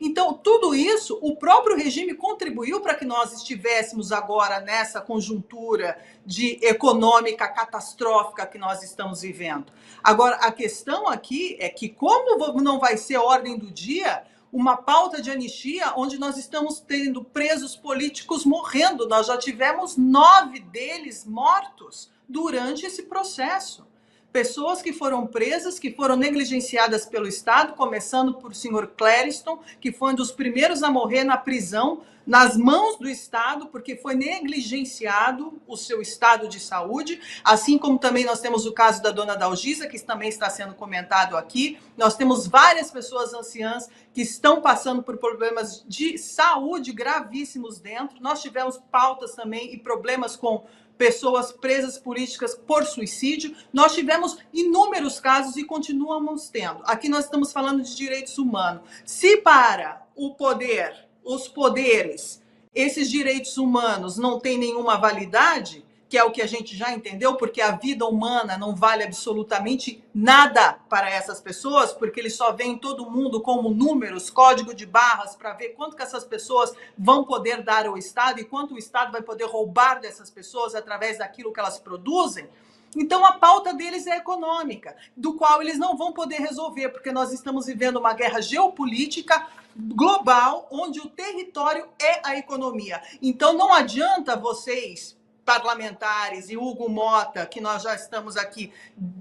Então, tudo isso, o próprio regime contribuiu para que nós estivéssemos agora nessa conjuntura de econômica catastrófica que nós estamos vivendo. Agora, a questão aqui é que, como não vai ser ordem do dia uma pauta de anistia onde nós estamos tendo presos políticos morrendo, nós já tivemos 9 deles mortos durante esse processo. Pessoas que foram presas, que foram negligenciadas pelo Estado, começando por senhor Clériston, que foi um dos primeiros a morrer na prisão, nas mãos do Estado, porque foi negligenciado o seu estado de saúde, assim como também nós temos o caso da dona Dalgisa, que também está sendo comentado aqui. Nós temos várias pessoas anciãs que estão passando por problemas de saúde gravíssimos dentro. Nós tivemos pautas também e problemas com pessoas presas políticas por suicídio. Nós tivemos inúmeros casos e continuamos tendo. Aqui nós estamos falando de direitos humanos. Se para o poder, os poderes, esses direitos humanos não têm nenhuma validade, que é o que a gente já entendeu, porque a vida humana não vale absolutamente nada para essas pessoas, porque eles só veem todo mundo como números, código de barras, para ver quanto que essas pessoas vão poder dar ao Estado e quanto o Estado vai poder roubar dessas pessoas através daquilo que elas produzem. Então, a pauta deles é econômica, do qual eles não vão poder resolver, porque nós estamos vivendo uma guerra geopolítica global, onde o território é a economia. Então, não adianta vocês, parlamentares, e Hugo Mota, que nós já estamos aqui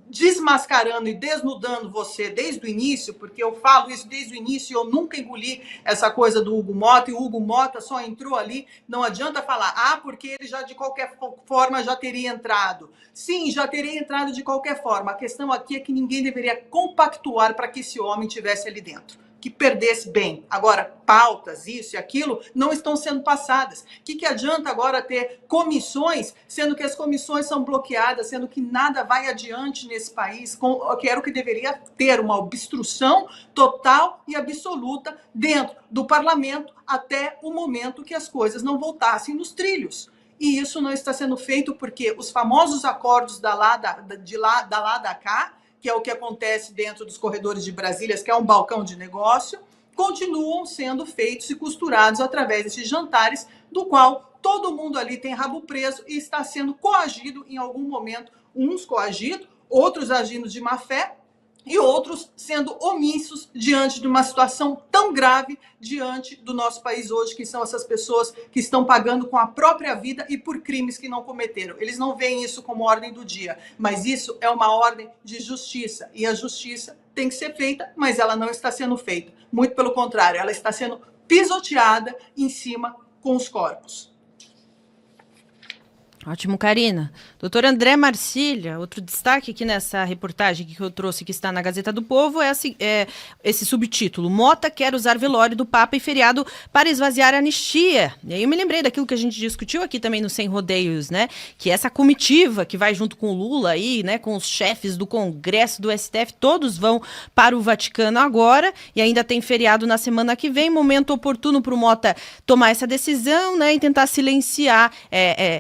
desmascarando e desnudando você desde o início, porque eu falo isso desde o início e eu nunca engoli essa coisa do Hugo Mota, e o Hugo Mota só entrou ali, não adianta falar, porque ele já de qualquer forma já teria entrado. Sim, já teria entrado de qualquer forma. A questão aqui é que ninguém deveria compactuar para que esse homem estivesse ali dentro, que perdesse bem. Agora, pautas, isso e aquilo, não estão sendo passadas. O que adianta agora ter comissões, sendo que as comissões são bloqueadas, sendo que nada vai adiante nesse país, que era o que deveria ter, uma obstrução total e absoluta dentro do parlamento até o momento que as coisas não voltassem nos trilhos. E isso não está sendo feito porque os famosos acordos da lá da cá, que é o que acontece dentro dos corredores de Brasília, que é um balcão de negócio, continuam sendo feitos e costurados através desses jantares, do qual todo mundo ali tem rabo preso e está sendo coagido em algum momento, uns coagidos, outros agindo de má fé, e outros sendo omissos diante de uma situação tão grave diante do nosso país hoje, que são essas pessoas que estão pagando com a própria vida e por crimes que não cometeram. Eles não veem isso como ordem do dia, mas isso é uma ordem de justiça, e a justiça tem que ser feita, mas ela não está sendo feita. Muito pelo contrário, ela está sendo pisoteada em cima com os corpos. Ótimo, Karina. Doutor André Marcília, outro destaque aqui nessa reportagem que eu trouxe, que está na Gazeta do Povo, é esse subtítulo: Mota quer usar velório do Papa e feriado para esvaziar a anistia. E aí eu me lembrei daquilo que a gente discutiu aqui também no Sem Rodeios, né? Que essa comitiva que vai junto com o Lula aí, né? Com os chefes do Congresso, do STF, todos vão para o Vaticano agora, e ainda tem feriado na semana que vem, momento oportuno para o Mota tomar essa decisão, né? E tentar silenciar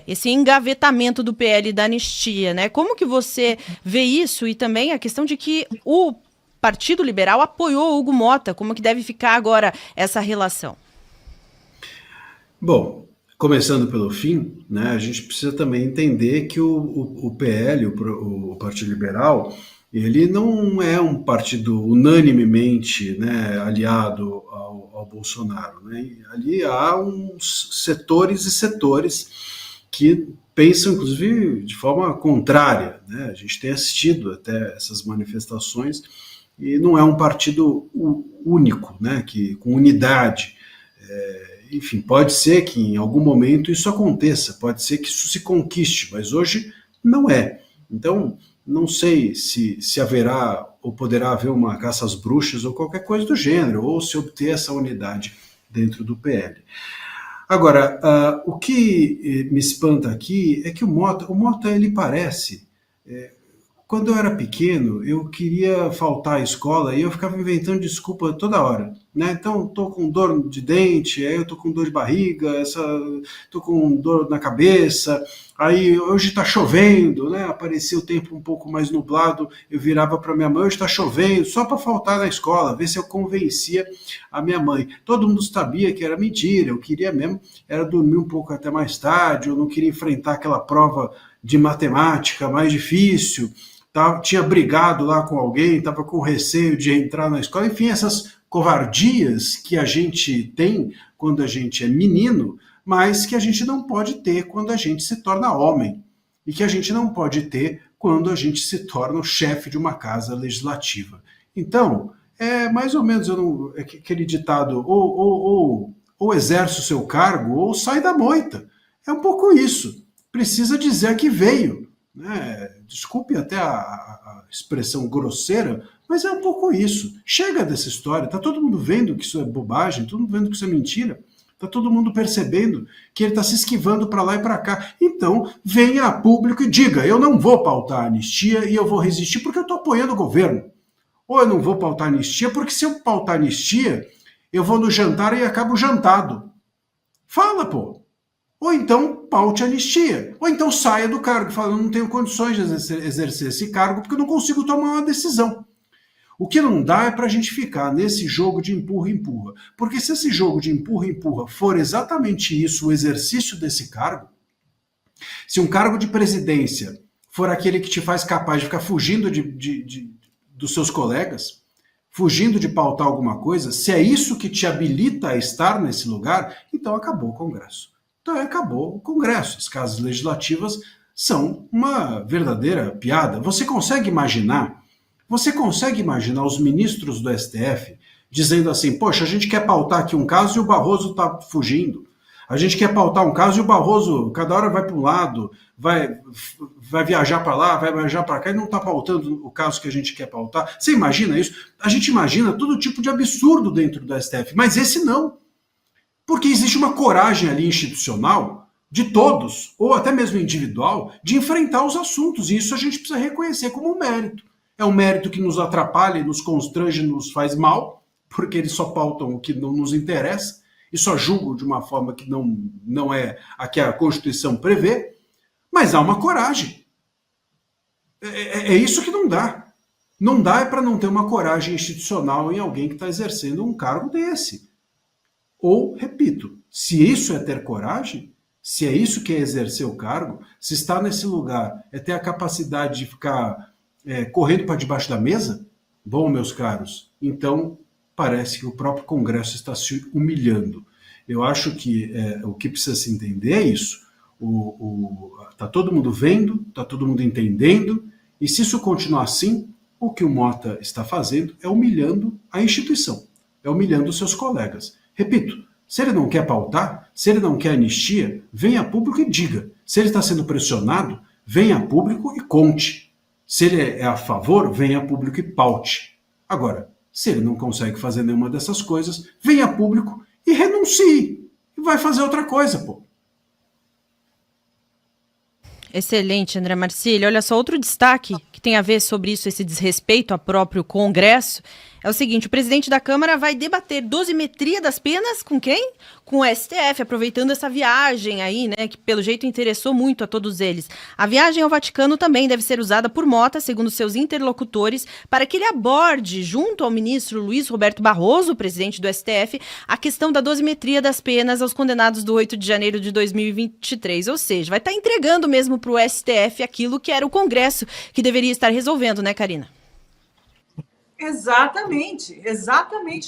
esse engavetamento do PL da anistia, né? Como que você vê isso? E também a questão de que o Partido Liberal apoiou Hugo Mota. Como que deve ficar agora essa relação? Bom, começando pelo fim, né, a gente precisa também entender que o PL, o Partido Liberal, ele não é um partido unanimemente, né, aliado ao Bolsonaro, né? Ali há uns setores e setores que pensam, inclusive, de forma contrária, né? A gente tem assistido até essas manifestações e não é um partido único, né? Com unidade. Enfim, pode ser que em algum momento isso aconteça, pode ser que isso se conquiste, mas hoje não é. Então, não sei se haverá ou poderá haver uma caça às bruxas ou qualquer coisa do gênero, ou se obter essa unidade dentro do PL. Agora, o que me espanta aqui é que o Mota ele parece... Quando eu era pequeno, eu queria faltar à escola e eu ficava inventando desculpa toda hora, né? Então, estou com dor de dente, aí eu estou com dor de barriga, estou com dor na cabeça, aí hoje está chovendo, né? Aparecia o tempo um pouco mais nublado, eu virava para minha mãe, hoje está chovendo, só para faltar na escola, ver se eu convencia a minha mãe. Todo mundo sabia que era mentira, eu queria mesmo era dormir um pouco até mais tarde, eu não queria enfrentar aquela prova de matemática mais difícil, tinha brigado lá com alguém, estava com receio de entrar na escola, enfim, essas covardias que a gente tem quando a gente é menino, mas que a gente não pode ter quando a gente se torna homem, e que a gente não pode ter quando a gente se torna o chefe de uma casa legislativa. Então, é mais ou menos aquele ditado, ou exerce o seu cargo, ou sai da moita. É um pouco isso. Precisa dizer que veio, né? Desculpe até a expressão grosseira, mas é um pouco isso. Chega dessa história, está todo mundo vendo que isso é bobagem, todo mundo vendo que isso é mentira, está todo mundo percebendo que ele está se esquivando para lá e para cá. Então, venha a público e diga, eu não vou pautar a anistia e eu vou resistir porque eu estou apoiando o governo. Ou eu não vou pautar a anistia porque se eu pautar a anistia, eu vou no jantar e acabo jantado. Fala, pô! ou então paute a anistia, ou então saia do cargo, fala, eu não tenho condições de exercer esse cargo porque eu não consigo tomar uma decisão. O que não dá é para a gente ficar nesse jogo de empurra-empurra, porque se esse jogo de empurra-empurra for exatamente isso, o exercício desse cargo, se um cargo de presidência for aquele que te faz capaz de ficar fugindo dos seus colegas, fugindo de pautar alguma coisa, se é isso que te habilita a estar nesse lugar, então acabou o Congresso. Então acabou o Congresso. As casas legislativas são uma verdadeira piada. Você consegue imaginar os ministros do STF dizendo assim, poxa, a gente quer pautar aqui um caso e o Barroso está fugindo. A gente quer pautar um caso e o Barroso, cada hora vai para um lado, vai viajar para lá, vai viajar para cá e não está pautando o caso que a gente quer pautar. Você imagina isso? A gente imagina todo tipo de absurdo dentro do STF, mas esse não. Porque existe uma coragem ali institucional de todos, ou até mesmo individual, de enfrentar os assuntos. E isso a gente precisa reconhecer como um mérito. É um mérito que nos atrapalha, nos constrange, nos faz mal, porque eles só pautam o que não nos interessa e só julgam de uma forma que não é a que a Constituição prevê, mas há uma coragem. É isso que não dá. Não dá é para não ter uma coragem institucional em alguém que está exercendo um cargo desse. Ou, repito, se isso é ter coragem, se é isso que é exercer o cargo, se estar nesse lugar é ter a capacidade de ficar correndo para debaixo da mesa, bom, meus caros, então parece que o próprio Congresso está se humilhando. Eu acho que o que precisa se entender é isso. Está todo mundo vendo, está todo mundo entendendo, e se isso continuar assim, o que o Mota está fazendo é humilhando a instituição, é humilhando os seus colegas. Repito, se ele não quer pautar, se ele não quer anistia, venha a público e diga. Se ele está sendo pressionado, venha a público e conte. Se ele é a favor, venha a público e paute. Agora, se ele não consegue fazer nenhuma dessas coisas, venha a público e renuncie. E vai fazer outra coisa, pô. Excelente, André Marcílio. Olha só, outro destaque que tem a ver sobre isso, esse desrespeito ao próprio Congresso, é o seguinte, o presidente da Câmara vai debater dosimetria das penas com quem? Com o STF, aproveitando essa viagem aí, né, que pelo jeito interessou muito a todos eles. A viagem ao Vaticano também deve ser usada por Mota, segundo seus interlocutores, para que ele aborde, junto ao ministro Luiz Roberto Barroso, presidente do STF, a questão da dosimetria das penas aos condenados do 8 de janeiro de 2023. Ou seja, vai estar entregando mesmo para o STF aquilo que era o Congresso que deveria estar resolvendo, né, Karina? Exatamente.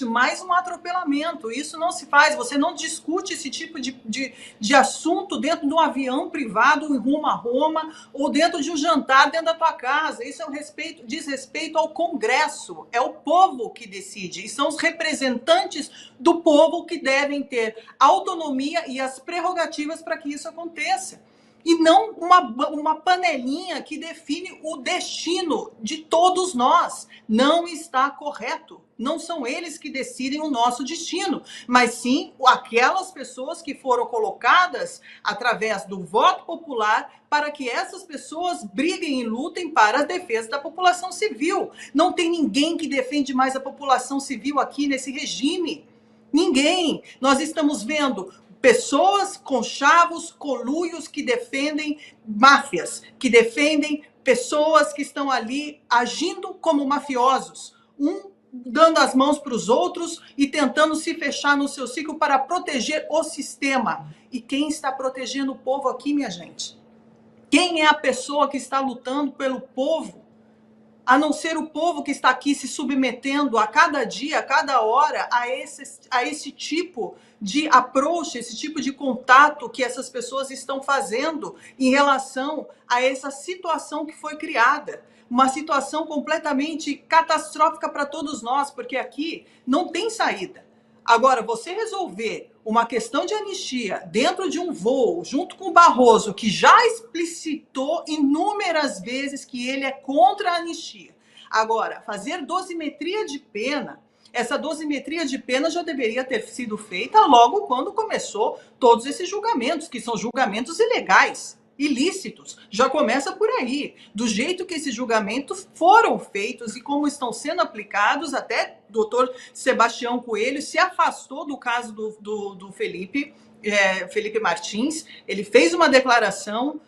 Mais um atropelamento. Isso não se faz. Você não discute esse tipo de assunto dentro de um avião privado em rumo a Roma ou dentro de um jantar dentro da tua casa. Isso é diz respeito ao Congresso. É o povo que decide. E são os representantes do povo que devem ter autonomia e as prerrogativas para que isso aconteça. E não uma panelinha que define o destino de todos nós. Não está correto. Não são eles que decidem o nosso destino, mas sim aquelas pessoas que foram colocadas através do voto popular para que essas pessoas briguem e lutem para a defesa da população civil. Não tem ninguém que defende mais a população civil aqui nesse regime. Ninguém. Nós estamos vendo pessoas com chavos, conluios que defendem máfias, que defendem pessoas que estão ali agindo como mafiosos, dando as mãos para os outros e tentando se fechar no seu ciclo para proteger o sistema. E quem está protegendo o povo aqui, minha gente? Quem é a pessoa que está lutando pelo povo? A não ser o povo que está aqui se submetendo a cada dia, a cada hora, a esse tipo de approach, esse tipo de contato que essas pessoas estão fazendo em relação a essa situação que foi criada. Uma situação completamente catastrófica para todos nós, porque aqui não tem saída. Agora, você resolver uma questão de anistia dentro de um voo, junto com o Barroso, que já explicitou inúmeras vezes que ele é contra a anistia. Agora, fazer dosimetria de pena, essa dosimetria de pena já deveria ter sido feita logo quando começou todos esses julgamentos, que são julgamentos ilegais, ilícitos. Já começa por aí. Do jeito que esses julgamentos foram feitos e como estão sendo aplicados, até o doutor Sebastião Coelho se afastou do caso do Felipe, Felipe Martins, ele fez uma declaração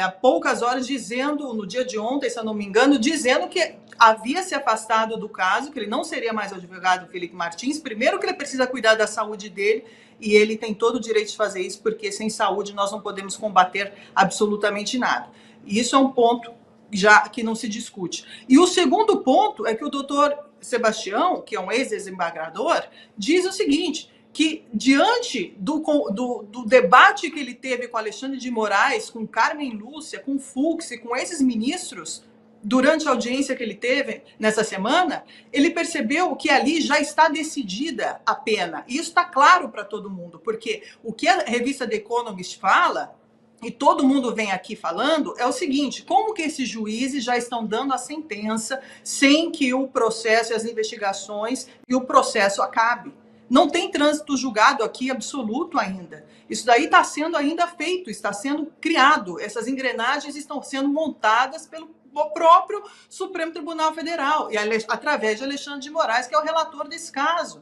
há poucas horas dizendo, no dia de ontem, se eu não me engano, dizendo que havia se afastado do caso, que ele não seria mais o advogado Felipe Martins. Primeiro que ele precisa cuidar da saúde dele, e ele tem todo o direito de fazer isso, porque sem saúde nós não podemos combater absolutamente nada. E isso é um ponto já que não se discute. E o segundo ponto é que o doutor Sebastião, que é um ex-desembargador, diz o seguinte, que diante do debate que ele teve com Alexandre de Moraes, com Carmen Lúcia, com Fux e com esses ministros, durante a audiência que ele teve nessa semana, ele percebeu que ali já está decidida a pena. E isso está claro para todo mundo, porque o que a revista The Economist fala, e todo mundo vem aqui falando, é o seguinte: como que esses juízes já estão dando a sentença sem que o processo e as investigações e o processo acabe? Não tem trânsito julgado aqui absoluto ainda. Isso daí está sendo ainda feito, está sendo criado. Essas engrenagens estão sendo montadas pelo próprio Supremo Tribunal Federal, e através de Alexandre de Moraes, que é o relator desse caso.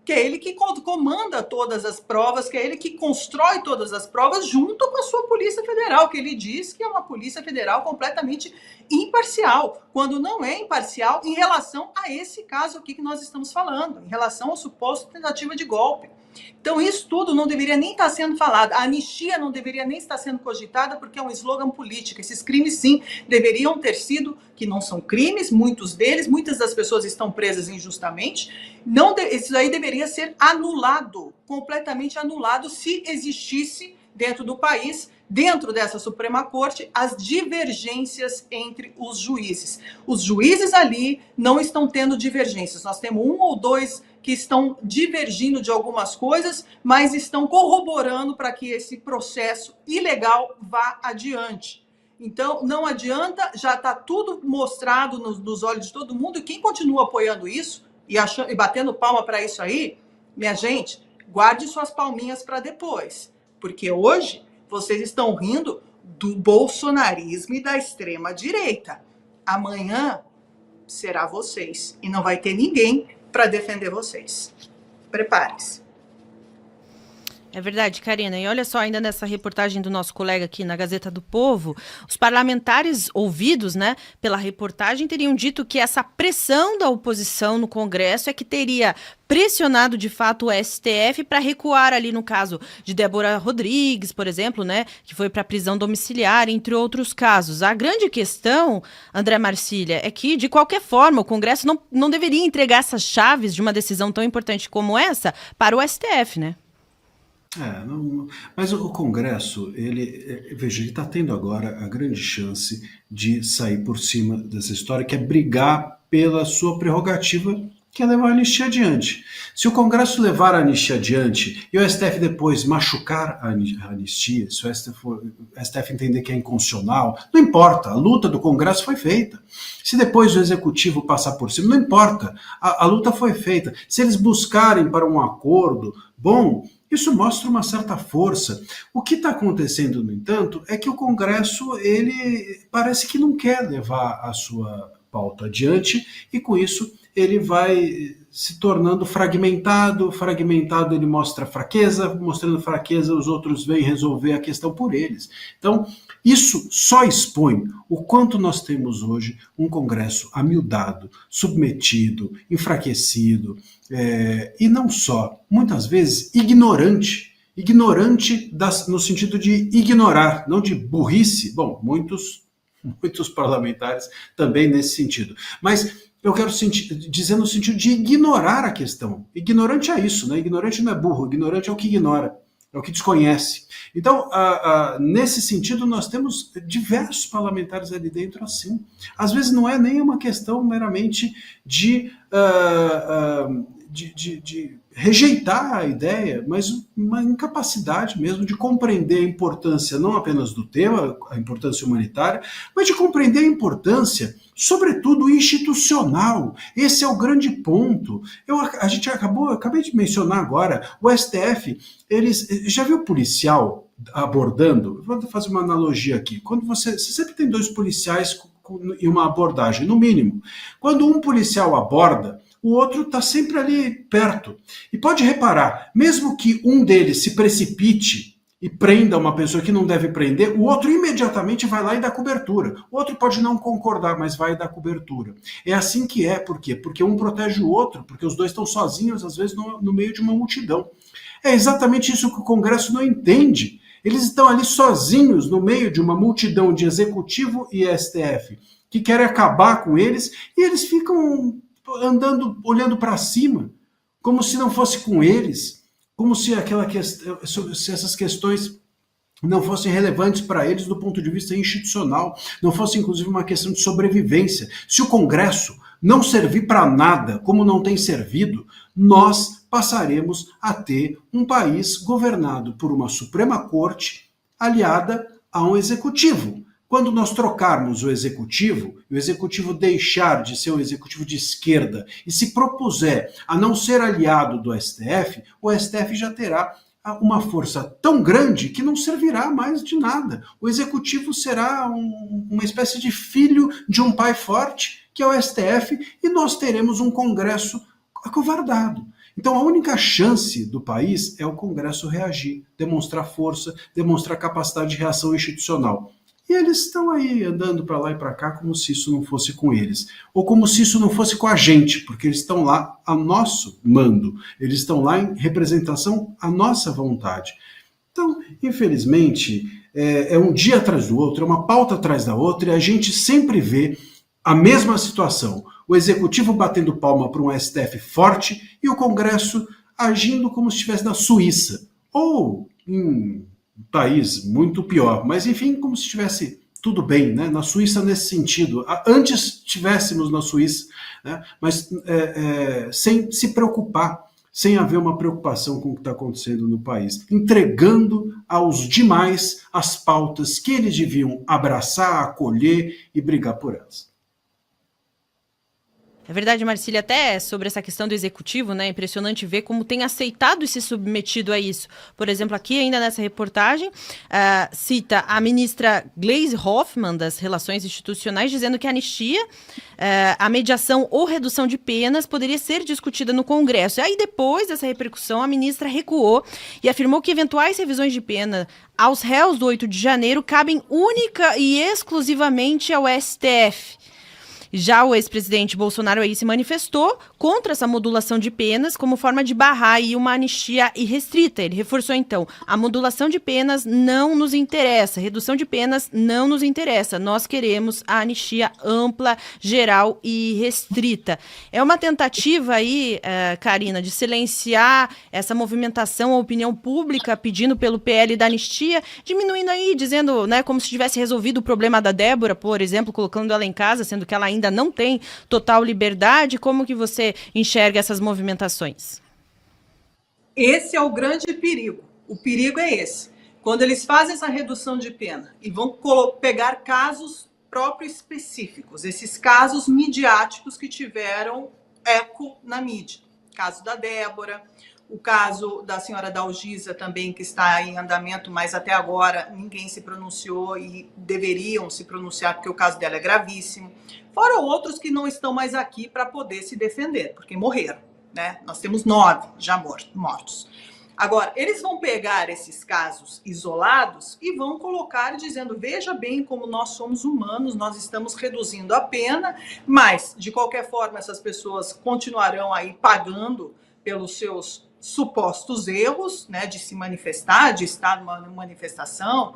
Que é ele que comanda todas as provas, que é ele que constrói todas as provas junto com a sua Polícia Federal, que ele diz que é uma Polícia Federal completamente imparcial, quando não é imparcial em relação a esse caso aqui que nós estamos falando, em relação ao suposto tentativa de golpe. Então isso tudo não deveria nem estar sendo falado, a anistia não deveria nem estar sendo cogitada, porque é um slogan político. Esses crimes sim deveriam ter sido, que não são crimes, muitas das pessoas estão presas injustamente, isso aí deveria ser anulado, completamente anulado, se existisse dentro do país, dentro dessa Suprema Corte, as divergências entre os juízes. Os juízes ali não estão tendo divergências, nós temos um ou dois que estão divergindo de algumas coisas, mas estão corroborando para que esse processo ilegal vá adiante. Então, não adianta, já está tudo mostrado nos olhos de todo mundo, e quem continua apoiando isso e batendo palma para isso aí, minha gente, guarde suas palminhas para depois, porque hoje vocês estão rindo do bolsonarismo e da extrema-direita. Amanhã será vocês, e não vai ter ninguém para defender vocês. Prepare-se. É verdade, Karina. E olha só, ainda nessa reportagem do nosso colega aqui na Gazeta do Povo, os parlamentares ouvidos, né, pela reportagem teriam dito que essa pressão da oposição no Congresso é que teria pressionado de fato o STF para recuar ali no caso de Débora Rodrigues, por exemplo, né, que foi para prisão domiciliar, entre outros casos. A grande questão, André Marcília, é que, de qualquer forma, o Congresso não deveria entregar essas chaves de uma decisão tão importante como essa para o STF, né? Mas o Congresso, veja, ele está tendo agora a grande chance de sair por cima dessa história, que é brigar pela sua prerrogativa, que é levar a anistia adiante. Se o Congresso levar a anistia adiante e o STF depois machucar a anistia, se o STF entender que é inconstitucional, não importa, a luta do Congresso foi feita. Se depois o Executivo passar por cima, não importa, a luta foi feita. Se eles buscarem para um acordo, bom, isso mostra uma certa força. O que está acontecendo, no entanto, é que o Congresso, ele parece que não quer levar a sua pauta adiante, e com isso ele vai se tornando fragmentado ele mostra fraqueza, mostrando fraqueza os outros vêm resolver a questão por eles. Então, isso só expõe o quanto nós temos hoje um Congresso amiudado, submetido, enfraquecido, e não só, muitas vezes ignorante no sentido de ignorar, não de burrice. Bom, muitos parlamentares também nesse sentido. Mas eu quero dizer no sentido de ignorar a questão. Ignorante é isso, né? Ignorante não é burro, ignorante é o que ignora, é o que desconhece. Então, nesse sentido, nós temos diversos parlamentares ali dentro assim. Às vezes não é nem uma questão meramente de rejeitar a ideia, mas uma incapacidade mesmo de compreender a importância não apenas do tema, a importância humanitária, mas de compreender a importância, sobretudo, institucional. Esse é o grande ponto. Acabei de mencionar agora, o STF, eles já viu policial abordando? Vou fazer uma analogia aqui. Quando você sempre tem dois policiais em uma abordagem, no mínimo. Quando um policial aborda o outro está sempre ali perto. E pode reparar, mesmo que um deles se precipite e prenda uma pessoa que não deve prender, o outro imediatamente vai lá e dá cobertura. O outro pode não concordar, mas vai dar cobertura. É assim que é, por quê? Porque um protege o outro, porque os dois estão sozinhos, às vezes, no meio de uma multidão. É exatamente isso que o Congresso não entende. Eles estão ali sozinhos, no meio de uma multidão de Executivo e STF, que querem acabar com eles, e eles ficam andando, olhando para cima, como se não fosse com eles, como se se essas questões não fossem relevantes para eles do ponto de vista institucional, não fosse inclusive uma questão de sobrevivência. Se o Congresso não servir para nada, como não tem servido, nós passaremos a ter um país governado por uma Suprema Corte aliada a um Executivo. Quando nós trocarmos o Executivo, e o Executivo deixar de ser um Executivo de esquerda e se propuser a não ser aliado do STF, o STF já terá uma força tão grande que não servirá mais de nada. O Executivo será uma espécie de filho de um pai forte, que é o STF, e nós teremos um Congresso acovardado. Então a única chance do país é o Congresso reagir, demonstrar força, demonstrar capacidade de reação institucional. E eles estão aí andando para lá e para cá como se isso não fosse com eles. Ou como se isso não fosse com a gente, porque eles estão lá a nosso mando. Eles estão lá em representação à nossa vontade. Então, infelizmente, é um dia atrás do outro, é uma pauta atrás da outra, e a gente sempre vê a mesma situação. O Executivo batendo palma para um STF forte e o Congresso agindo como se estivesse na Suíça. Ou em um país muito pior, mas enfim, como se estivesse tudo bem, né? Na Suíça nesse sentido. Antes estivéssemos na Suíça, né? Mas sem se preocupar, sem haver uma preocupação com o que está acontecendo no país, entregando aos demais as pautas que eles deviam abraçar, acolher e brigar por elas. É verdade, Marcília, até sobre essa questão do executivo, né? É impressionante ver como tem aceitado e se submetido a isso. Por exemplo, aqui ainda nessa reportagem, cita a ministra Gleisi Hoffmann das Relações Institucionais, dizendo que a anistia, a mediação ou redução de penas poderia ser discutida no Congresso. E aí, depois dessa repercussão, a ministra recuou e afirmou que eventuais revisões de pena aos réus do 8 de janeiro cabem única e exclusivamente ao STF. Já o ex-presidente Bolsonaro aí se manifestou contra essa modulação de penas como forma de barrar aí uma anistia irrestrita. Ele reforçou, então, a modulação de penas não nos interessa, redução de penas não nos interessa. Nós queremos a anistia ampla, geral e restrita. É uma tentativa aí, Karina, de silenciar essa movimentação, a opinião pública pedindo pelo PL da anistia, diminuindo aí, dizendo, né, como se tivesse resolvido o problema da Débora, por exemplo, colocando ela em casa, sendo que ela ainda não tem total liberdade. Como que você enxerga essas movimentações? Esse é o grande perigo. O perigo é esse. Quando eles fazem essa redução de pena e vão pegar casos próprios específicos, esses casos midiáticos que tiveram eco na mídia. O caso da Débora, o caso da senhora Dalgisa também, que está em andamento, mas até agora ninguém se pronunciou e deveriam se pronunciar, porque o caso dela é gravíssimo. Fora outros que não estão mais aqui para poder se defender, porque morreram, né? Nós temos 9 já mortos. Agora, eles vão pegar esses casos isolados e vão colocar dizendo, veja bem como nós somos humanos, nós estamos reduzindo a pena, mas, de qualquer forma, essas pessoas continuarão aí pagando pelos seus supostos erros, né, de se manifestar, de estar numa manifestação.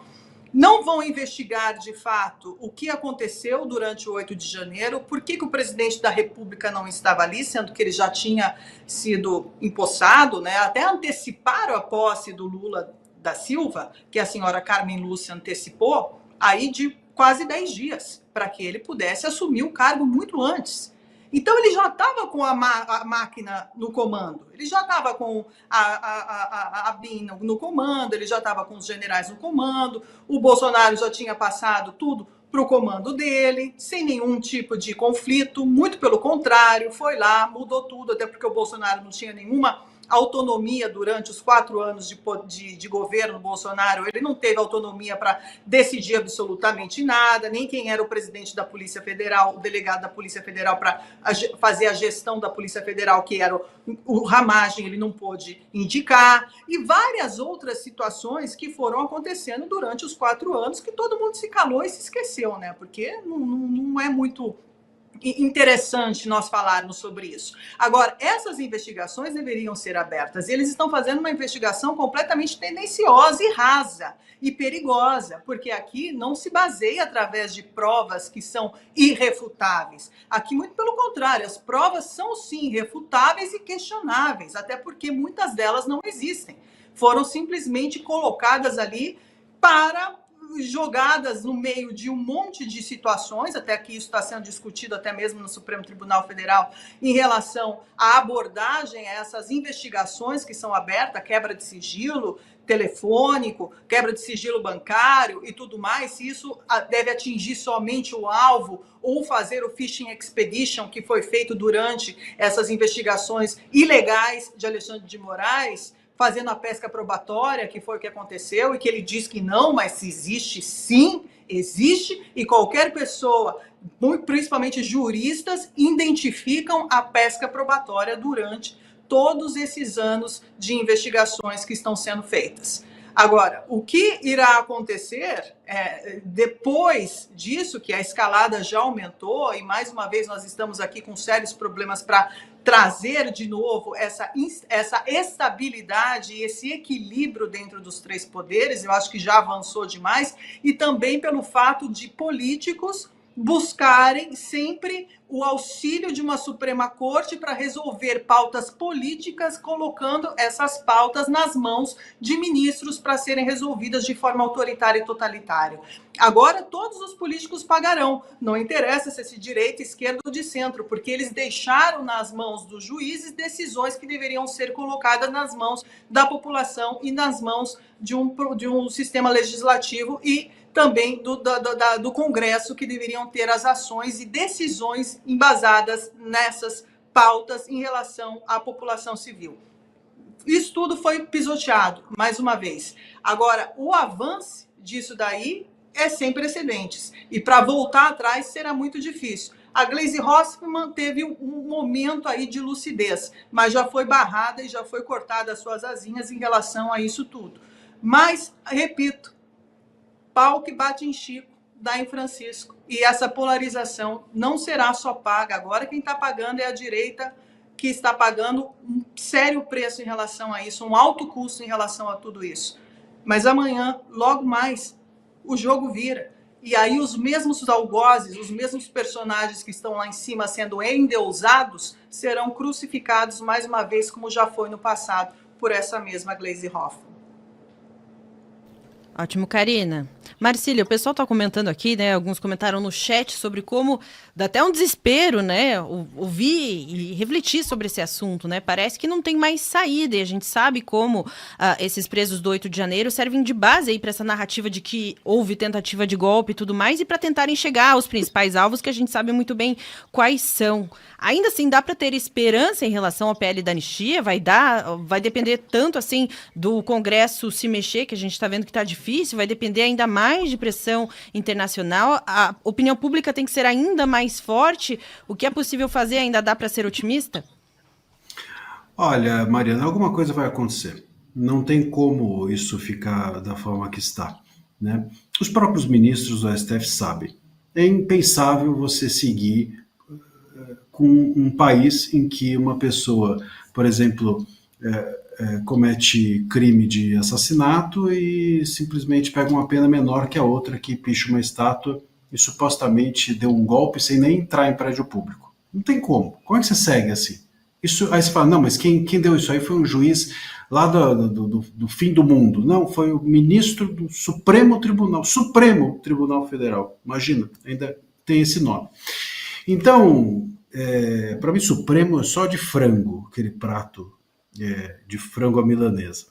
Não vão investigar, de fato, o que aconteceu durante o 8 de janeiro, por que o presidente da República não estava ali, sendo que ele já tinha sido empossado, né? Até anteciparam a posse do Lula da Silva, que a senhora Carmen Lúcia antecipou, aí de quase 10 dias, para que ele pudesse assumir o cargo muito antes. Então, ele já estava com a máquina no comando, ele já estava com a BIM no comando, ele já estava com os generais no comando, o Bolsonaro já tinha passado tudo para o comando dele, sem nenhum tipo de conflito, muito pelo contrário, foi lá, mudou tudo, até porque o Bolsonaro não tinha nenhuma autonomia durante os 4 anos de governo Bolsonaro, ele não teve autonomia para decidir absolutamente nada, nem quem era o presidente da Polícia Federal, o delegado da Polícia Federal para fazer a gestão da Polícia Federal, que era o Ramagem, ele não pôde indicar, e várias outras situações que foram acontecendo durante os 4 anos, que todo mundo se calou e se esqueceu, né? Porque não é muito interessante nós falarmos sobre isso. Agora, essas investigações deveriam ser abertas. Eles estão fazendo uma investigação completamente tendenciosa e rasa e perigosa, porque aqui não se baseia através de provas que são irrefutáveis. Aqui, muito pelo contrário, as provas são sim refutáveis e questionáveis, até porque muitas delas não existem. Foram simplesmente colocadas ali para jogadas no meio de um monte de situações, até que isso está sendo discutido até mesmo no Supremo Tribunal Federal, em relação à abordagem a essas investigações que são abertas, quebra de sigilo telefônico, quebra de sigilo bancário e tudo mais, se isso deve atingir somente o alvo ou fazer o phishing expedition que foi feito durante essas investigações ilegais de Alexandre de Moraes, fazendo a pesca probatória, que foi o que aconteceu, e que ele diz que não, mas existe sim, existe, e qualquer pessoa, principalmente juristas, identificam a pesca probatória durante todos esses anos de investigações que estão sendo feitas. Agora, o que irá acontecer depois disso, que a escalada já aumentou, e mais uma vez nós estamos aqui com sérios problemas para trazer de novo essa estabilidade e esse equilíbrio dentro dos 3 poderes, eu acho que já avançou demais, e também pelo fato de políticos buscarem sempre o auxílio de uma Suprema Corte para resolver pautas políticas, colocando essas pautas nas mãos de ministros para serem resolvidas de forma autoritária e totalitária. Agora, todos os políticos pagarão, não interessa se é de direita, esquerda ou de centro, porque eles deixaram nas mãos dos juízes decisões que deveriam ser colocadas nas mãos da população e nas mãos de um sistema legislativo e também do Congresso, que deveriam ter as ações e decisões embasadas nessas pautas em relação à população civil. Isso tudo foi pisoteado, mais uma vez. Agora, o avanço disso daí é sem precedentes. E para voltar atrás será muito difícil. A Gleisi Hoffmann teve um momento aí de lucidez, mas já foi barrada e já foi cortada as suas asinhas em relação a isso tudo. Mas, repito, pau que bate em Chico, dá em Francisco. E essa polarização não será só paga. Agora quem está pagando é a direita, que está pagando um sério preço em relação a isso, um alto custo em relação a tudo isso. Mas amanhã, logo mais, o jogo vira. E aí os mesmos algozes, os mesmos personagens que estão lá em cima sendo endeusados, serão crucificados mais uma vez, como já foi no passado, por essa mesma Gleisi Hoffmann. Ótimo, Karina. Marcília, o pessoal está comentando aqui, né? Alguns comentaram no chat sobre como dá até um desespero, né? Ouvir e refletir sobre esse assunto, né? Parece que não tem mais saída e a gente sabe como esses presos do 8 de janeiro servem de base aí para essa narrativa de que houve tentativa de golpe e tudo mais e para tentarem chegar aos principais alvos que a gente sabe muito bem quais são. Ainda assim, dá para ter esperança em relação ao PL da anistia? Vai depender tanto assim do Congresso se mexer, que a gente está vendo que está difícil, vai depender ainda mais de pressão internacional, a opinião pública tem que ser ainda mais forte. O que é possível fazer? Ainda dá para ser otimista? Olha, Mariana, alguma coisa vai acontecer. Não tem como isso ficar da forma que está, né? Os próprios ministros do STF sabem. É impensável você seguir com um país em que uma pessoa, por exemplo, comete crime de assassinato e simplesmente pega uma pena menor que a outra que picha uma estátua e supostamente deu um golpe sem nem entrar em prédio público. Não tem como. Como é que você segue assim? Isso, aí você fala, não, mas quem deu isso aí foi um juiz lá do fim do mundo. Não, foi o ministro do Supremo Tribunal Federal. Imagina, ainda tem esse nome. Então, para mim, Supremo é só de frango, aquele prato de frango à milanesa.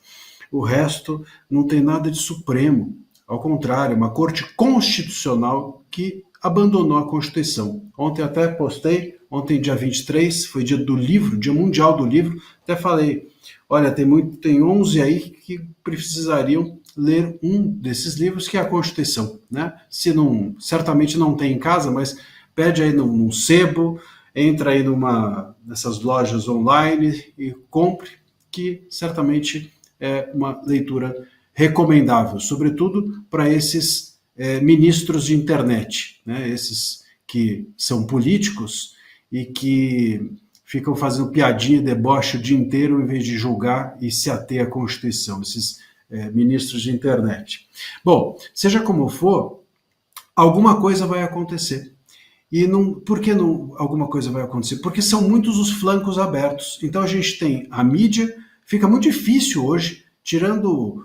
O resto não tem nada de Supremo. Ao contrário, uma corte constitucional que abandonou a Constituição. Ontem até postei ontem dia 23, foi dia do livro, dia mundial do livro, até falei, olha, tem 11 aí que precisariam ler um desses livros, que é a Constituição, né? Se não, certamente não tem em casa, mas pede aí num sebo, entra aí nessas lojas online e compre, que certamente é uma leitura recomendável, sobretudo para esses ministros de internet, né? Esses que são políticos e que ficam fazendo piadinha e deboche o dia inteiro em vez de julgar e se ater à Constituição, esses ministros de internet. Bom, seja como for, alguma coisa vai acontecer. E por que alguma coisa vai acontecer? Porque são muitos os flancos abertos. Então a gente tem a mídia, fica muito difícil hoje, tirando,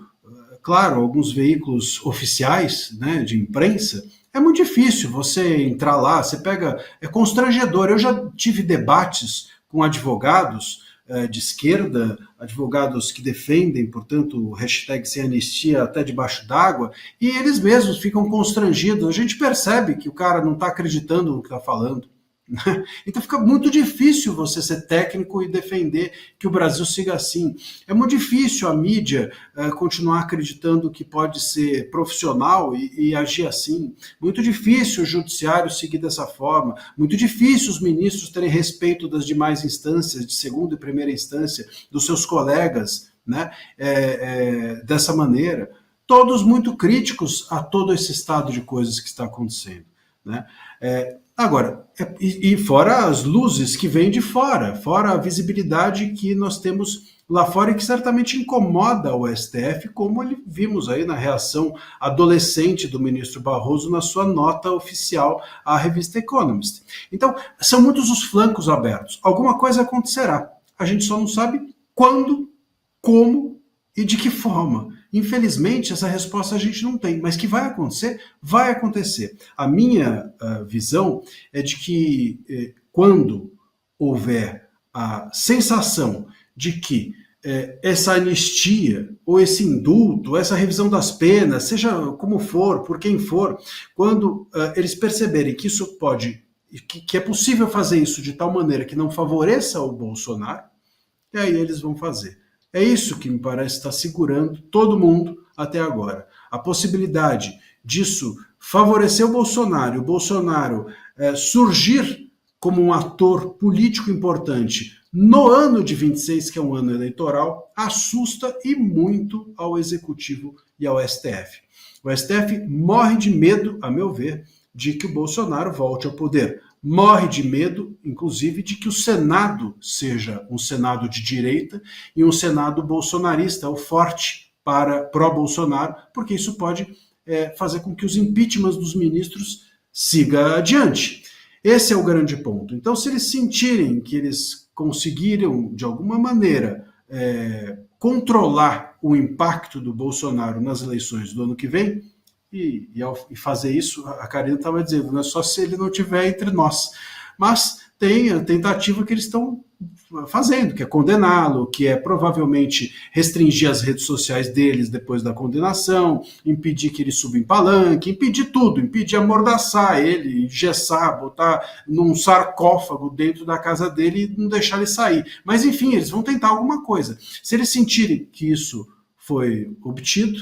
claro, alguns veículos oficiais, né, de imprensa, é muito difícil você entrar lá, você pega, é constrangedor. Eu já tive debates com advogados de esquerda, advogados que defendem, portanto, o hashtag sem anistia até debaixo d'água, e eles mesmos ficam constrangidos. A gente percebe que o cara não está acreditando no que está falando. Então fica muito difícil você ser técnico e defender que o Brasil siga assim. É muito difícil a mídia continuar acreditando que pode ser profissional e agir assim. Muito difícil o judiciário seguir dessa forma. Muito difícil os ministros terem respeito das demais instâncias, de segunda e primeira instância, dos seus colegas, né? Dessa maneira. Todos muito críticos a todo esse estado de coisas que está acontecendo, né? Agora, e fora as luzes que vêm de fora a visibilidade que nós temos lá fora e que certamente incomoda o STF, como vimos aí na reação adolescente do ministro Barroso na sua nota oficial à revista Economist. Então, são muitos os flancos abertos. Alguma coisa acontecerá. A gente só não sabe quando, como e de que forma. Infelizmente, essa resposta a gente não tem, mas que vai acontecer, vai acontecer. A minha visão é de que quando houver a sensação de que essa anistia, ou esse indulto, essa revisão das penas, seja como for, por quem for, quando eles perceberem que isso que é possível fazer isso de tal maneira que não favoreça o Bolsonaro, e aí eles vão fazer. É isso que me parece estar segurando todo mundo até agora. A possibilidade disso favorecer o Bolsonaro surgir como um ator político importante no ano de 26, que é um ano eleitoral, assusta e muito ao Executivo e ao STF. O STF morre de medo, a meu ver, de que o Bolsonaro volte ao poder. Morre de medo, inclusive, de que o Senado seja um Senado de direita e um Senado bolsonarista, ou forte para pró-Bolsonaro, porque isso pode fazer com que os impeachments dos ministros siga adiante. Esse é o grande ponto. Então, se eles sentirem que eles conseguiram, de alguma maneira, controlar o impacto do Bolsonaro nas eleições do ano que vem, e fazer isso, a Karina estava dizendo, não é só se ele não estiver entre nós. Mas tem a tentativa que eles estão fazendo, que é condená-lo, que é provavelmente restringir as redes sociais deles depois da condenação, impedir que ele suba em palanque, impedir tudo, impedir amordaçar ele, engessar, botar num sarcófago dentro da casa dele e não deixar ele sair. Mas enfim, eles vão tentar alguma coisa. Se eles sentirem que isso foi obtido,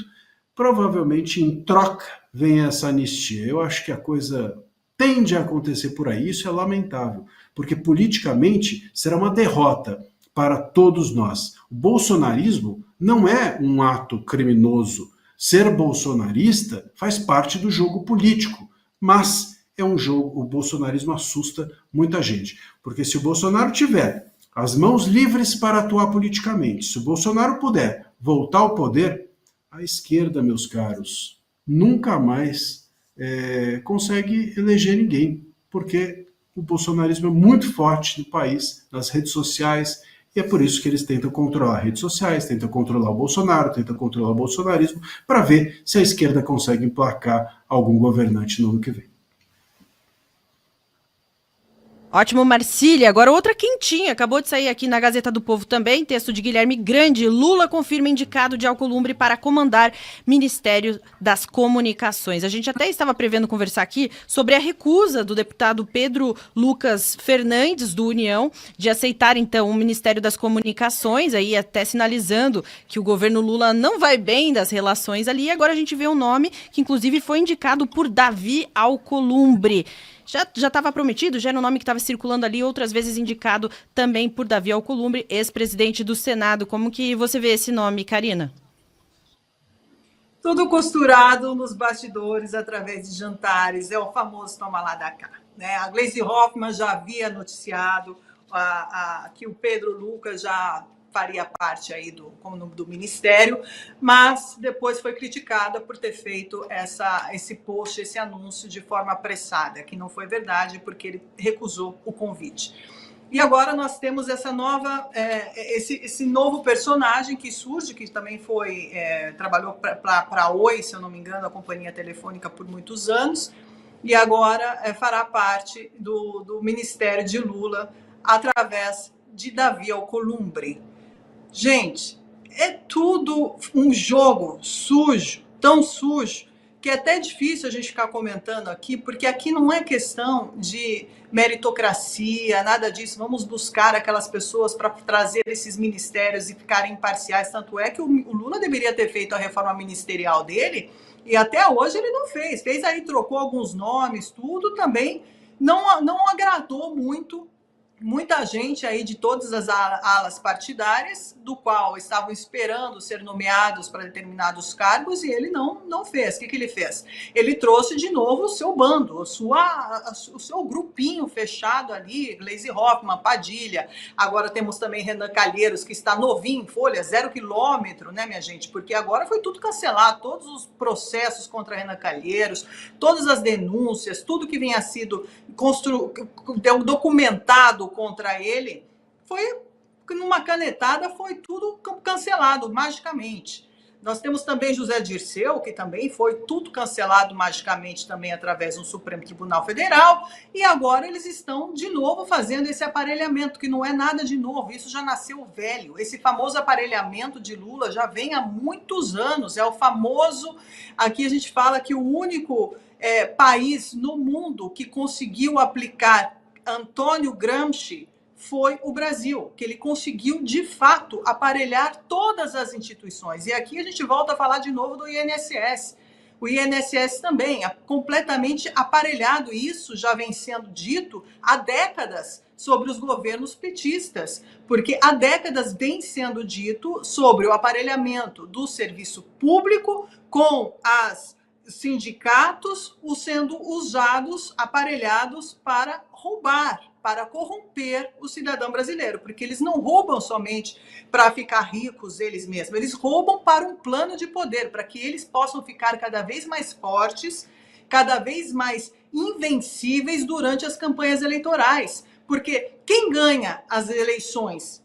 provavelmente em troca vem essa anistia. Eu acho que a coisa tende a acontecer por aí, isso é lamentável, porque politicamente será uma derrota para todos nós. O bolsonarismo não é um ato criminoso. Ser bolsonarista faz parte do jogo político, mas é um jogo, o bolsonarismo assusta muita gente, porque se o Bolsonaro tiver as mãos livres para atuar politicamente, se o Bolsonaro puder voltar ao poder, a esquerda, meus caros, nunca mais consegue eleger ninguém, porque o bolsonarismo é muito forte no país, nas redes sociais, e é por isso que eles tentam controlar redes sociais, tentam controlar o Bolsonaro, tentam controlar o bolsonarismo, para ver se a esquerda consegue emplacar algum governante no ano que vem. Ótimo, Marcília. Agora outra quentinha. Acabou de sair aqui na Gazeta do Povo também. Texto de Guilherme Grande. Lula confirma indicado de Alcolumbre para comandar Ministério das Comunicações. A gente até estava prevendo conversar aqui sobre a recusa do deputado Pedro Lucas Fernandes, do União, de aceitar, então, o Ministério das Comunicações, aí até sinalizando que o governo Lula não vai bem das relações ali. E agora a gente vê um nome que, inclusive, foi indicado por Davi Alcolumbre. Já estava prometido, já era um nome que estava circulando ali, outras vezes indicado também por Davi Alcolumbre, ex-presidente do Senado. Como que você vê esse nome, Karina? Tudo costurado nos bastidores, através de jantares, é o famoso toma lá da cá. Né? A Gleisi Hoffmann já havia noticiado que o Pedro Lucas já faria parte aí do Ministério, mas depois foi criticada por ter feito esse post, esse anúncio de forma apressada, que não foi verdade, porque ele recusou o convite. E agora nós temos esse novo personagem que surge, que também trabalhou para a Oi, se eu não me engano, a companhia telefônica por muitos anos, e agora fará parte do Ministério de Lula através de Davi Alcolumbre. Gente, é tudo um jogo sujo, tão sujo, que é até difícil a gente ficar comentando aqui, porque aqui não é questão de meritocracia, nada disso. Vamos buscar aquelas pessoas para trazer esses ministérios e ficarem imparciais. Tanto é que o Lula deveria ter feito a reforma ministerial dele, e até hoje ele não fez. Fez aí, trocou alguns nomes, tudo também não agradou muita gente aí de todas as alas partidárias, do qual estavam esperando ser nomeados para determinados cargos, e ele não fez. O que ele fez? Ele trouxe de novo o seu bando, o seu grupinho fechado ali, Gleisi Hoffmann, Padilha. Agora temos também Renan Calheiros, que está novinho, folha, 0 quilômetro, né, minha gente? Porque agora foi tudo cancelado, todos os processos contra Renan Calheiros, todas as denúncias, tudo que vinha sido documentado contra ele, foi numa canetada, foi tudo cancelado magicamente. Nós temos também José Dirceu, que também foi tudo cancelado magicamente também através do Supremo Tribunal Federal, e agora eles estão de novo fazendo esse aparelhamento, que não é nada de novo, isso já nasceu velho. Esse famoso aparelhamento de Lula já vem há muitos anos, é o famoso, aqui a gente fala que o único país no mundo que conseguiu aplicar Antônio Gramsci foi o Brasil, que ele conseguiu, de fato, aparelhar todas as instituições. E aqui a gente volta a falar de novo do INSS. O INSS também é completamente aparelhado. Isso já vem sendo dito há décadas sobre os governos petistas, porque há décadas vem sendo dito sobre o aparelhamento do serviço público com as sindicatos sendo usados, aparelhados para roubar, para corromper o cidadão brasileiro, porque eles não roubam somente para ficar ricos eles mesmos, eles roubam para um plano de poder, para que eles possam ficar cada vez mais fortes, cada vez mais invencíveis durante as campanhas eleitorais, porque quem ganha as eleições?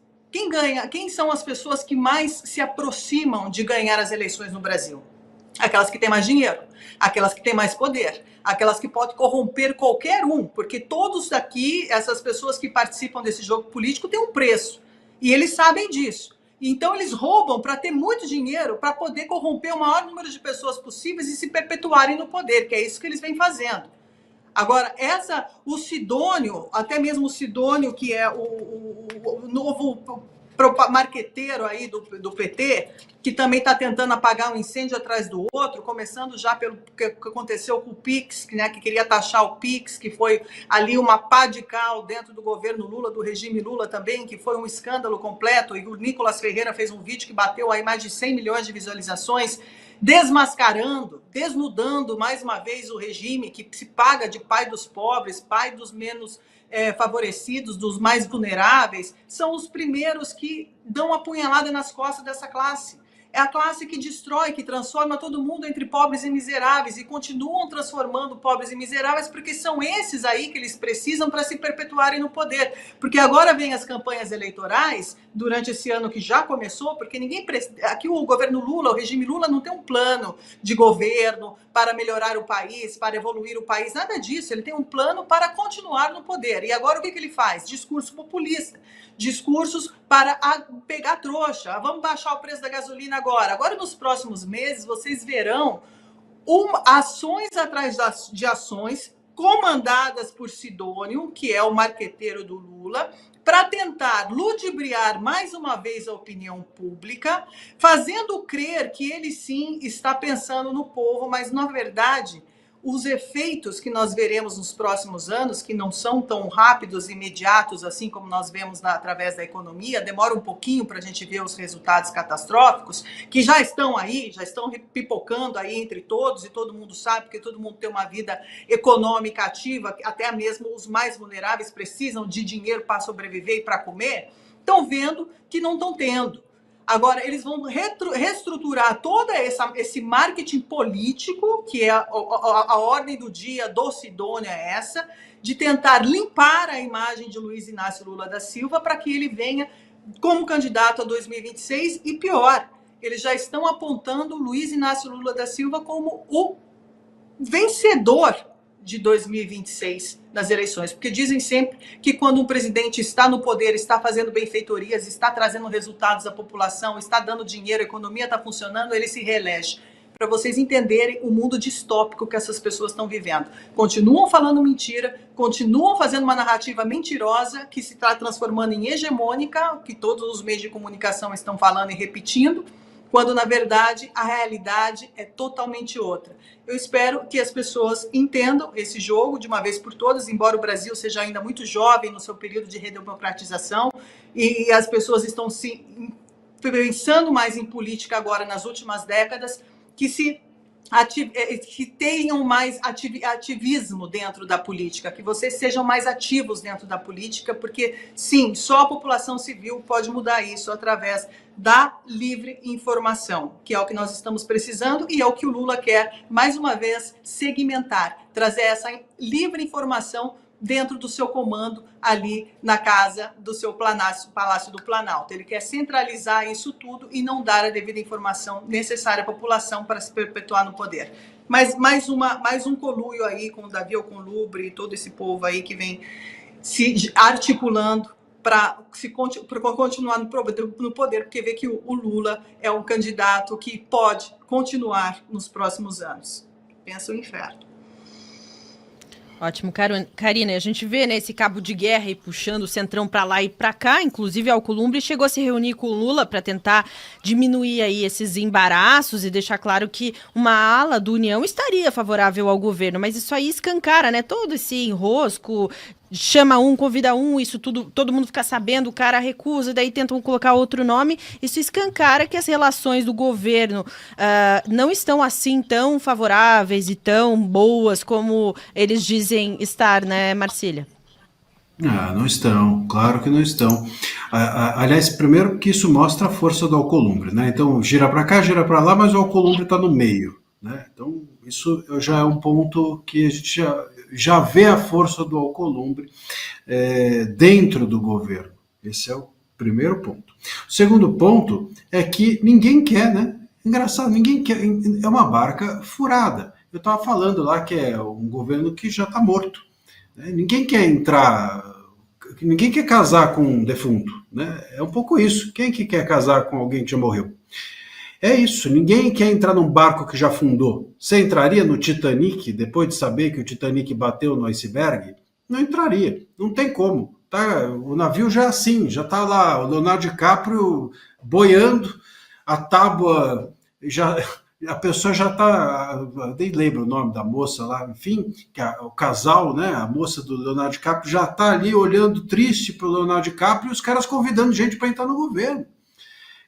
Quem são as pessoas que mais se aproximam de ganhar as eleições no Brasil? Aquelas que têm mais dinheiro, aquelas que têm mais poder, aquelas que podem corromper qualquer um, porque todos aqui, essas pessoas que participam desse jogo político, têm um preço, e eles sabem disso. Então eles roubam para ter muito dinheiro, para poder corromper o maior número de pessoas possíveis e se perpetuarem no poder, que é isso que eles vêm fazendo. Agora, o Sidônio, até mesmo o Sidônio, que é o novo marqueteiro aí do PT, que também está tentando apagar um incêndio atrás do outro, começando já pelo que aconteceu com o Pix, né, que queria taxar o Pix, que foi ali uma pá de cal dentro do governo Lula, do regime Lula também, que foi um escândalo completo, e o Nicolas Ferreira fez um vídeo que bateu aí mais de 100 milhões de visualizações, desmascarando, desnudando mais uma vez o regime que se paga de pai dos pobres, pai dos menos favorecidos, dos mais vulneráveis, são os primeiros que dão a punhalada nas costas dessa classe. é a classe que destrói, que transforma todo mundo entre pobres e miseráveis, e continuam transformando pobres e miseráveis, porque são esses aí que eles precisam para se perpetuarem no poder. Porque agora vem as campanhas eleitorais, durante esse ano que já começou, porque aqui o governo Lula, o regime Lula, não tem um plano de governo para melhorar o país, para evoluir o país, nada disso. Ele tem um plano para continuar no poder. E agora o que ele faz? Discurso populista, discursos para pegar trouxa. Vamos baixar o preço da gasolina agora. Agora, nos próximos meses, vocês verão ações atrás de ações comandadas por Sidônio, que é o marqueteiro do Lula, para tentar ludibriar mais uma vez a opinião pública, fazendo crer que ele sim está pensando no povo, mas na verdade os efeitos que nós veremos nos próximos anos, que não são tão rápidos e imediatos assim como nós vemos através da economia, demora um pouquinho para a gente ver os resultados catastróficos, que já estão aí, já estão pipocando aí entre todos, e todo mundo sabe, porque todo mundo tem uma vida econômica ativa, até mesmo os mais vulneráveis precisam de dinheiro para sobreviver e para comer, estão vendo que não estão tendo. Agora, eles vão reestruturar todo esse marketing político, que é a ordem do dia do Sidônio é essa, de tentar limpar a imagem de Luiz Inácio Lula da Silva para que ele venha como candidato a 2026 e pior, eles já estão apontando Luiz Inácio Lula da Silva como o vencedor de 2026 nas eleições, porque dizem sempre que quando um presidente está no poder, está fazendo benfeitorias, está trazendo resultados à população, está dando dinheiro, a economia está funcionando, ele se reelege. Para vocês entenderem o mundo distópico que essas pessoas estão vivendo. Continuam falando mentira, continuam fazendo uma narrativa mentirosa que se está transformando em hegemônica, que todos os meios de comunicação estão falando e repetindo, quando, na verdade, a realidade é totalmente outra. Eu espero que as pessoas entendam esse jogo de uma vez por todas, embora o Brasil seja ainda muito jovem no seu período de redemocratização, e as pessoas estão se pensando mais em política agora nas últimas décadas, que tenham mais ativismo dentro da política, que vocês sejam mais ativos dentro da política, porque, sim, só a população civil pode mudar isso através da livre informação, que é o que nós estamos precisando e é o que o Lula quer, mais uma vez, segmentar, trazer essa livre informação dentro do seu comando ali na casa do seu Palácio do Planalto. Ele quer centralizar isso tudo e não dar a devida informação necessária à população para se perpetuar no poder. Mas mais um conluio aí com o Davi Alcolumbre e todo esse povo aí que vem se articulando para continuar no poder, porque vê que o Lula é um candidato que pode continuar nos próximos anos. Pensa o inferno. Ótimo, Karina. A gente vê, né, esse cabo de guerra aí puxando o Centrão para lá e para cá. Inclusive, Alcolumbre chegou a se reunir com o Lula para tentar diminuir aí esses embaraços e deixar claro que uma ala do União estaria favorável ao governo. Mas isso aí escancara, né, todo esse enrosco. Chama um, convida um, isso tudo, todo mundo fica sabendo, o cara recusa, daí tentam colocar outro nome. Isso escancara que as relações do governo não estão assim tão favoráveis e tão boas como eles dizem estar, né, Marcília? Não estão, claro que não estão. Aliás, primeiro que isso mostra a força do Alcolumbre, né? Então, gira para cá, gira para lá, mas o Alcolumbre está no meio, né? Então, isso já é um ponto que a gente já vê a força do Alcolumbre dentro do governo. Esse é o primeiro ponto. O segundo ponto é que ninguém quer, né? Engraçado, ninguém quer. É uma barca furada. Eu estava falando lá que é um governo que já está morto. Né? Ninguém quer entrar, ninguém quer casar com um defunto. Né? É um pouco isso. Quem que quer casar com alguém que já morreu? É isso, ninguém quer entrar num barco que já afundou. Você entraria no Titanic depois de saber que o Titanic bateu no iceberg? Não entraria, não tem como. Tá? O navio já é assim, já está lá, o Leonardo DiCaprio boiando, a tábua, a pessoa já está, nem lembro o nome da moça lá, enfim, que o casal, né, a moça do Leonardo DiCaprio já está ali olhando triste para o Leonardo DiCaprio e os caras convidando gente para entrar no governo.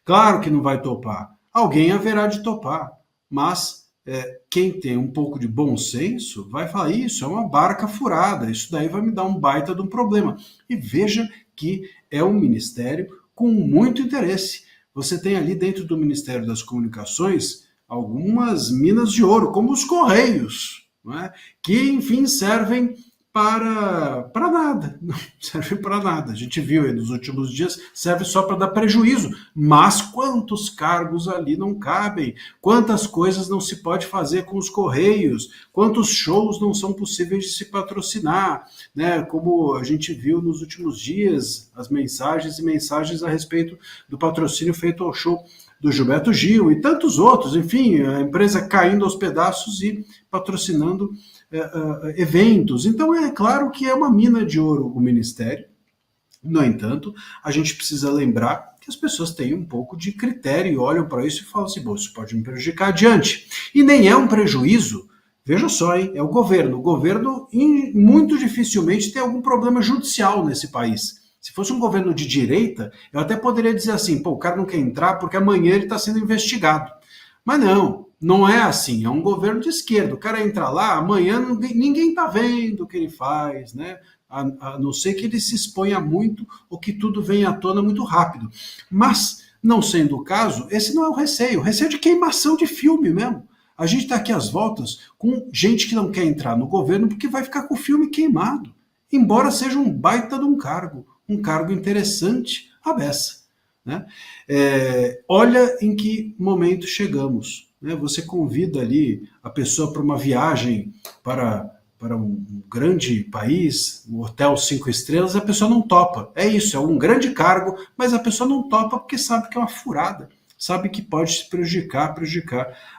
Claro que não vai topar. Alguém haverá de topar, mas quem tem um pouco de bom senso vai falar, isso é uma barca furada, isso daí vai me dar um baita de um problema. E veja que é um ministério com muito interesse. você tem ali dentro do Ministério das Comunicações algumas minas de ouro, como os Correios, não é? Que, enfim, servem para nada, não serve para nada. A gente viu aí nos últimos dias, serve só para dar prejuízo. Mas quantos cargos ali não cabem? Quantas coisas não se pode fazer com os Correios? Quantos shows não são possíveis de se patrocinar? Né? Como a gente viu nos últimos dias, as mensagens e mensagens a respeito do patrocínio feito ao show do Gilberto Gil e tantos outros, enfim, a empresa caindo aos pedaços e patrocinando eventos. Então é claro que é uma mina de ouro o Ministério. No entanto, a gente precisa lembrar que as pessoas têm um pouco de critério e olham para isso e falam assim, bom, isso pode me prejudicar adiante. E nem é um prejuízo, veja só, hein, é o governo. O governo muito dificilmente tem algum problema judicial nesse país. Se fosse um governo de direita, eu até poderia dizer assim, pô, o cara não quer entrar porque amanhã ele está sendo investigado. Mas não é assim, é um governo de esquerda. O cara entra lá, amanhã ninguém está vendo o que ele faz, né? A não ser que ele se exponha muito ou que tudo venha à tona muito rápido. Mas, não sendo o caso, esse não é o receio é de queimação de filme mesmo. A gente está aqui às voltas com gente que não quer entrar no governo porque vai ficar com o filme queimado. Embora seja um baita de um cargo interessante à beça. Né? Olha em que momento chegamos. Né? Você convida ali a pessoa para uma viagem para um grande país, um hotel 5 estrelas, a pessoa não topa. É isso, é um grande cargo, mas a pessoa não topa porque sabe que é uma furada, sabe que pode se prejudicar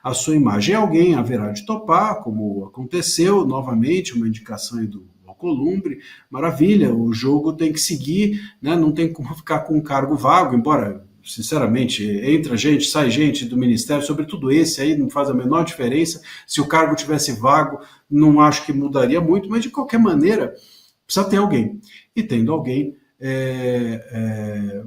a sua imagem. Alguém haverá de topar, como aconteceu novamente, uma indicação aí do Alcolumbre, maravilha, o jogo tem que seguir, né? Não tem como ficar com um cargo vago, embora, sinceramente, entra gente, sai gente do Ministério, sobretudo esse aí, não faz a menor diferença. Se o cargo tivesse vago, não acho que mudaria muito, mas de qualquer maneira, precisa ter alguém. E tendo alguém,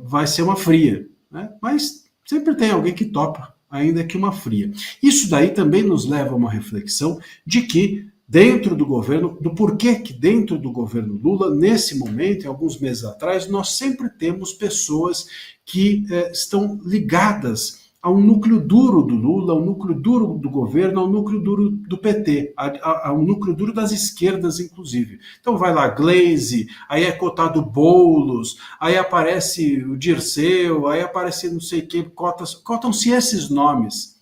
vai ser uma fria, né? Mas sempre tem alguém que topa, ainda que uma fria. Isso daí também nos leva a uma reflexão de que dentro do governo, do porquê que dentro do governo Lula, nesse momento, em alguns meses atrás, nós sempre temos pessoas que estão ligadas ao núcleo duro do Lula, ao núcleo duro do governo, ao núcleo duro do PT, ao núcleo duro das esquerdas, inclusive. Então vai lá Gleisi, aí é cotado Boulos, aí aparece o Dirceu, aí aparece não sei quem, cotam-se esses nomes,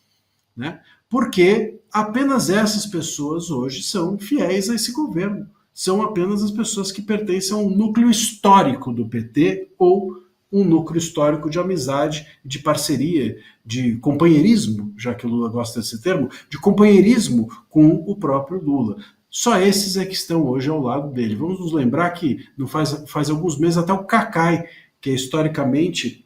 né? Porque apenas essas pessoas hoje são fiéis a esse governo. São apenas as pessoas que pertencem a um núcleo histórico do PT ou um núcleo histórico de amizade, de parceria, de companheirismo, já que o Lula gosta desse termo, de companheirismo com o próprio Lula. Só esses é que estão hoje ao lado dele. Vamos nos lembrar que não faz alguns meses até o Cacai, que é historicamente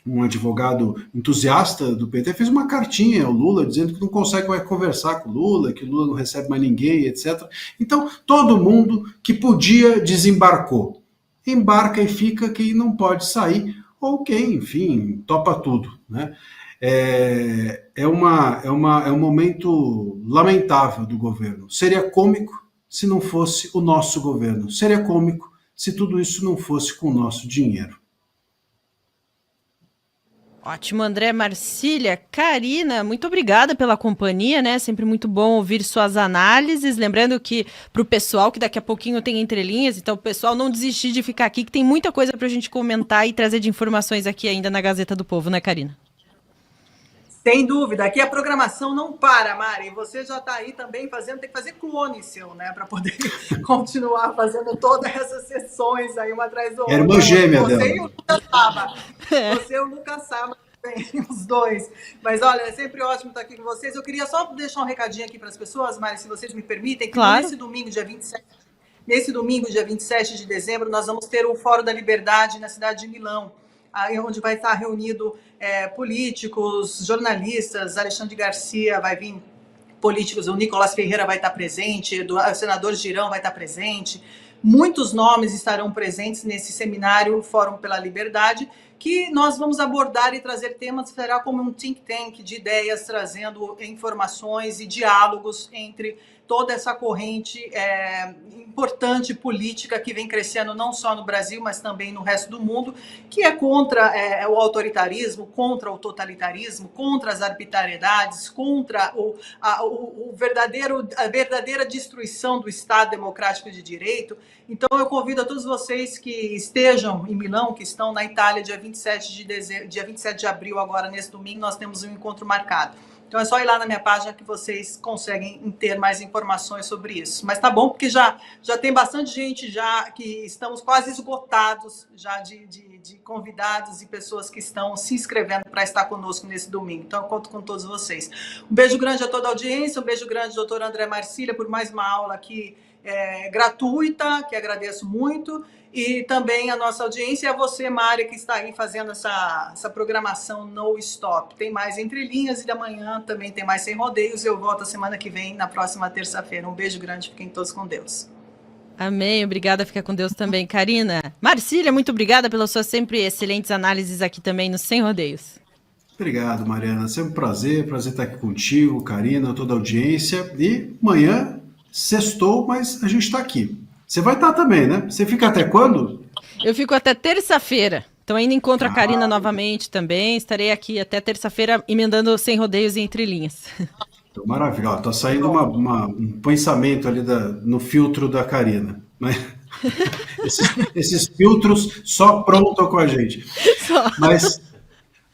um advogado entusiasta do PT, fez uma cartinha ao Lula dizendo que não consegue mais conversar com o Lula, que o Lula não recebe mais ninguém, etc. Então, todo mundo que podia desembarcou. Embarca e fica quem não pode sair, ou quem, enfim, topa tudo. Né? É um momento lamentável do governo. Seria cômico se não fosse o nosso governo. Seria cômico se tudo isso não fosse com o nosso dinheiro. Ótimo, André, Marcília, Karina, muito obrigada pela companhia, né? Sempre muito bom ouvir suas análises. Lembrando que para o pessoal, que daqui a pouquinho tem entrelinhas, então o pessoal não desistir de ficar aqui, que tem muita coisa para a gente comentar e trazer de informações aqui ainda na Gazeta do Povo, né, Karina? Sem dúvida, aqui a programação não para, Mari. Você já está aí também tem que fazer clone seu, né? Para poder continuar fazendo todas essas sessões aí, uma atrás do outro. Irmã gêmea dela. Você e o Lucas Saba. Você e o Lucas Saba também, os dois. Mas olha, é sempre ótimo estar aqui com vocês. Eu queria só deixar um recadinho aqui para as pessoas, Mari, se vocês me permitem, que claro. Nesse domingo, dia 27 de dezembro, nós vamos ter o Fórum da Liberdade na cidade de Milão, aí onde vai estar reunido políticos, jornalistas, Alexandre Garcia vai vir, políticos, o Nicolás Ferreira vai estar presente, o senador Girão vai estar presente, muitos nomes estarão presentes nesse seminário Fórum pela Liberdade, que nós vamos abordar e trazer temas, será como um think tank de ideias, trazendo informações e diálogos entre toda essa corrente importante política que vem crescendo não só no Brasil, mas também no resto do mundo, que é contra o autoritarismo, contra o totalitarismo, contra as arbitrariedades, contra a verdadeira destruição do Estado democrático de direito. Então, eu convido a todos vocês que estejam em Milão, que estão na Itália, dia 27 de abril, agora nesse domingo, nós temos um encontro marcado. Então é só ir lá na minha página que vocês conseguem ter mais informações sobre isso. Mas tá bom, porque já tem bastante gente já que estamos quase esgotados já de convidados e pessoas que estão se inscrevendo para estar conosco nesse domingo. Então eu conto com todos vocês. Um beijo grande a toda a audiência, um beijo grande, doutor André Marcília, por mais uma aula aqui gratuita, que agradeço muito. E também a nossa audiência e a você, Mária, que está aí fazendo essa programação no stop. Tem mais Entre Linhas e da manhã também tem mais Sem Rodeios. Eu volto a semana que vem, na próxima terça-feira. Um beijo grande, fiquem todos com Deus. Amém, obrigada, fica com Deus também, Karina. Marcília, muito obrigada pelas suas sempre excelentes análises aqui também no Sem Rodeios. Obrigado, Mariana, sempre um prazer estar aqui contigo, Karina, toda a audiência. E amanhã, sextou, mas a gente está aqui. Você vai estar também, né? Você fica até quando? Eu fico até terça-feira. Então ainda encontro a Karina novamente também. Estarei aqui até terça-feira emendando Sem Rodeios e Entre Linhas. Então, maravilha. Está saindo um pensamento ali no filtro da Karina. Mas esses filtros só aprontam com a gente.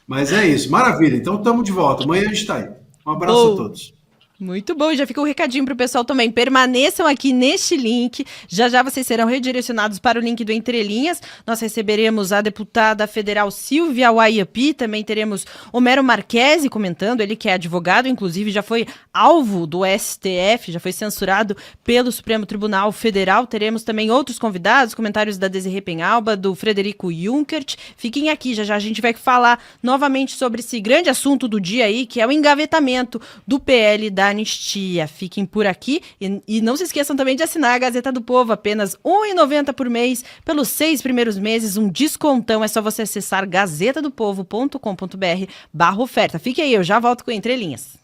Mas é isso. Maravilha. Então estamos de volta. Amanhã a gente está aí. Um abraço a todos. Muito bom, já fica um recadinho para o pessoal também. Permaneçam aqui neste link. Já já vocês serão redirecionados para o link do Entre Linhas. Nós receberemos a deputada federal Silvia Waiapi. Também teremos Homero Marchese comentando. Ele que é advogado, inclusive já foi alvo do STF, já foi censurado pelo Supremo Tribunal Federal. Teremos também outros convidados, comentários da Desirê Penhalba, do Frederico Junkert. Fiquem aqui, já já a gente vai falar novamente sobre esse grande assunto do dia aí, que é o engavetamento do PL da anistia. Fiquem por aqui e não se esqueçam também de assinar a Gazeta do Povo, apenas R$ 1,90 por mês, pelos 6 primeiros meses, um descontão. É só você acessar gazetadopovo.com.br/oferta. Fique aí, eu já volto com Entre Linhas.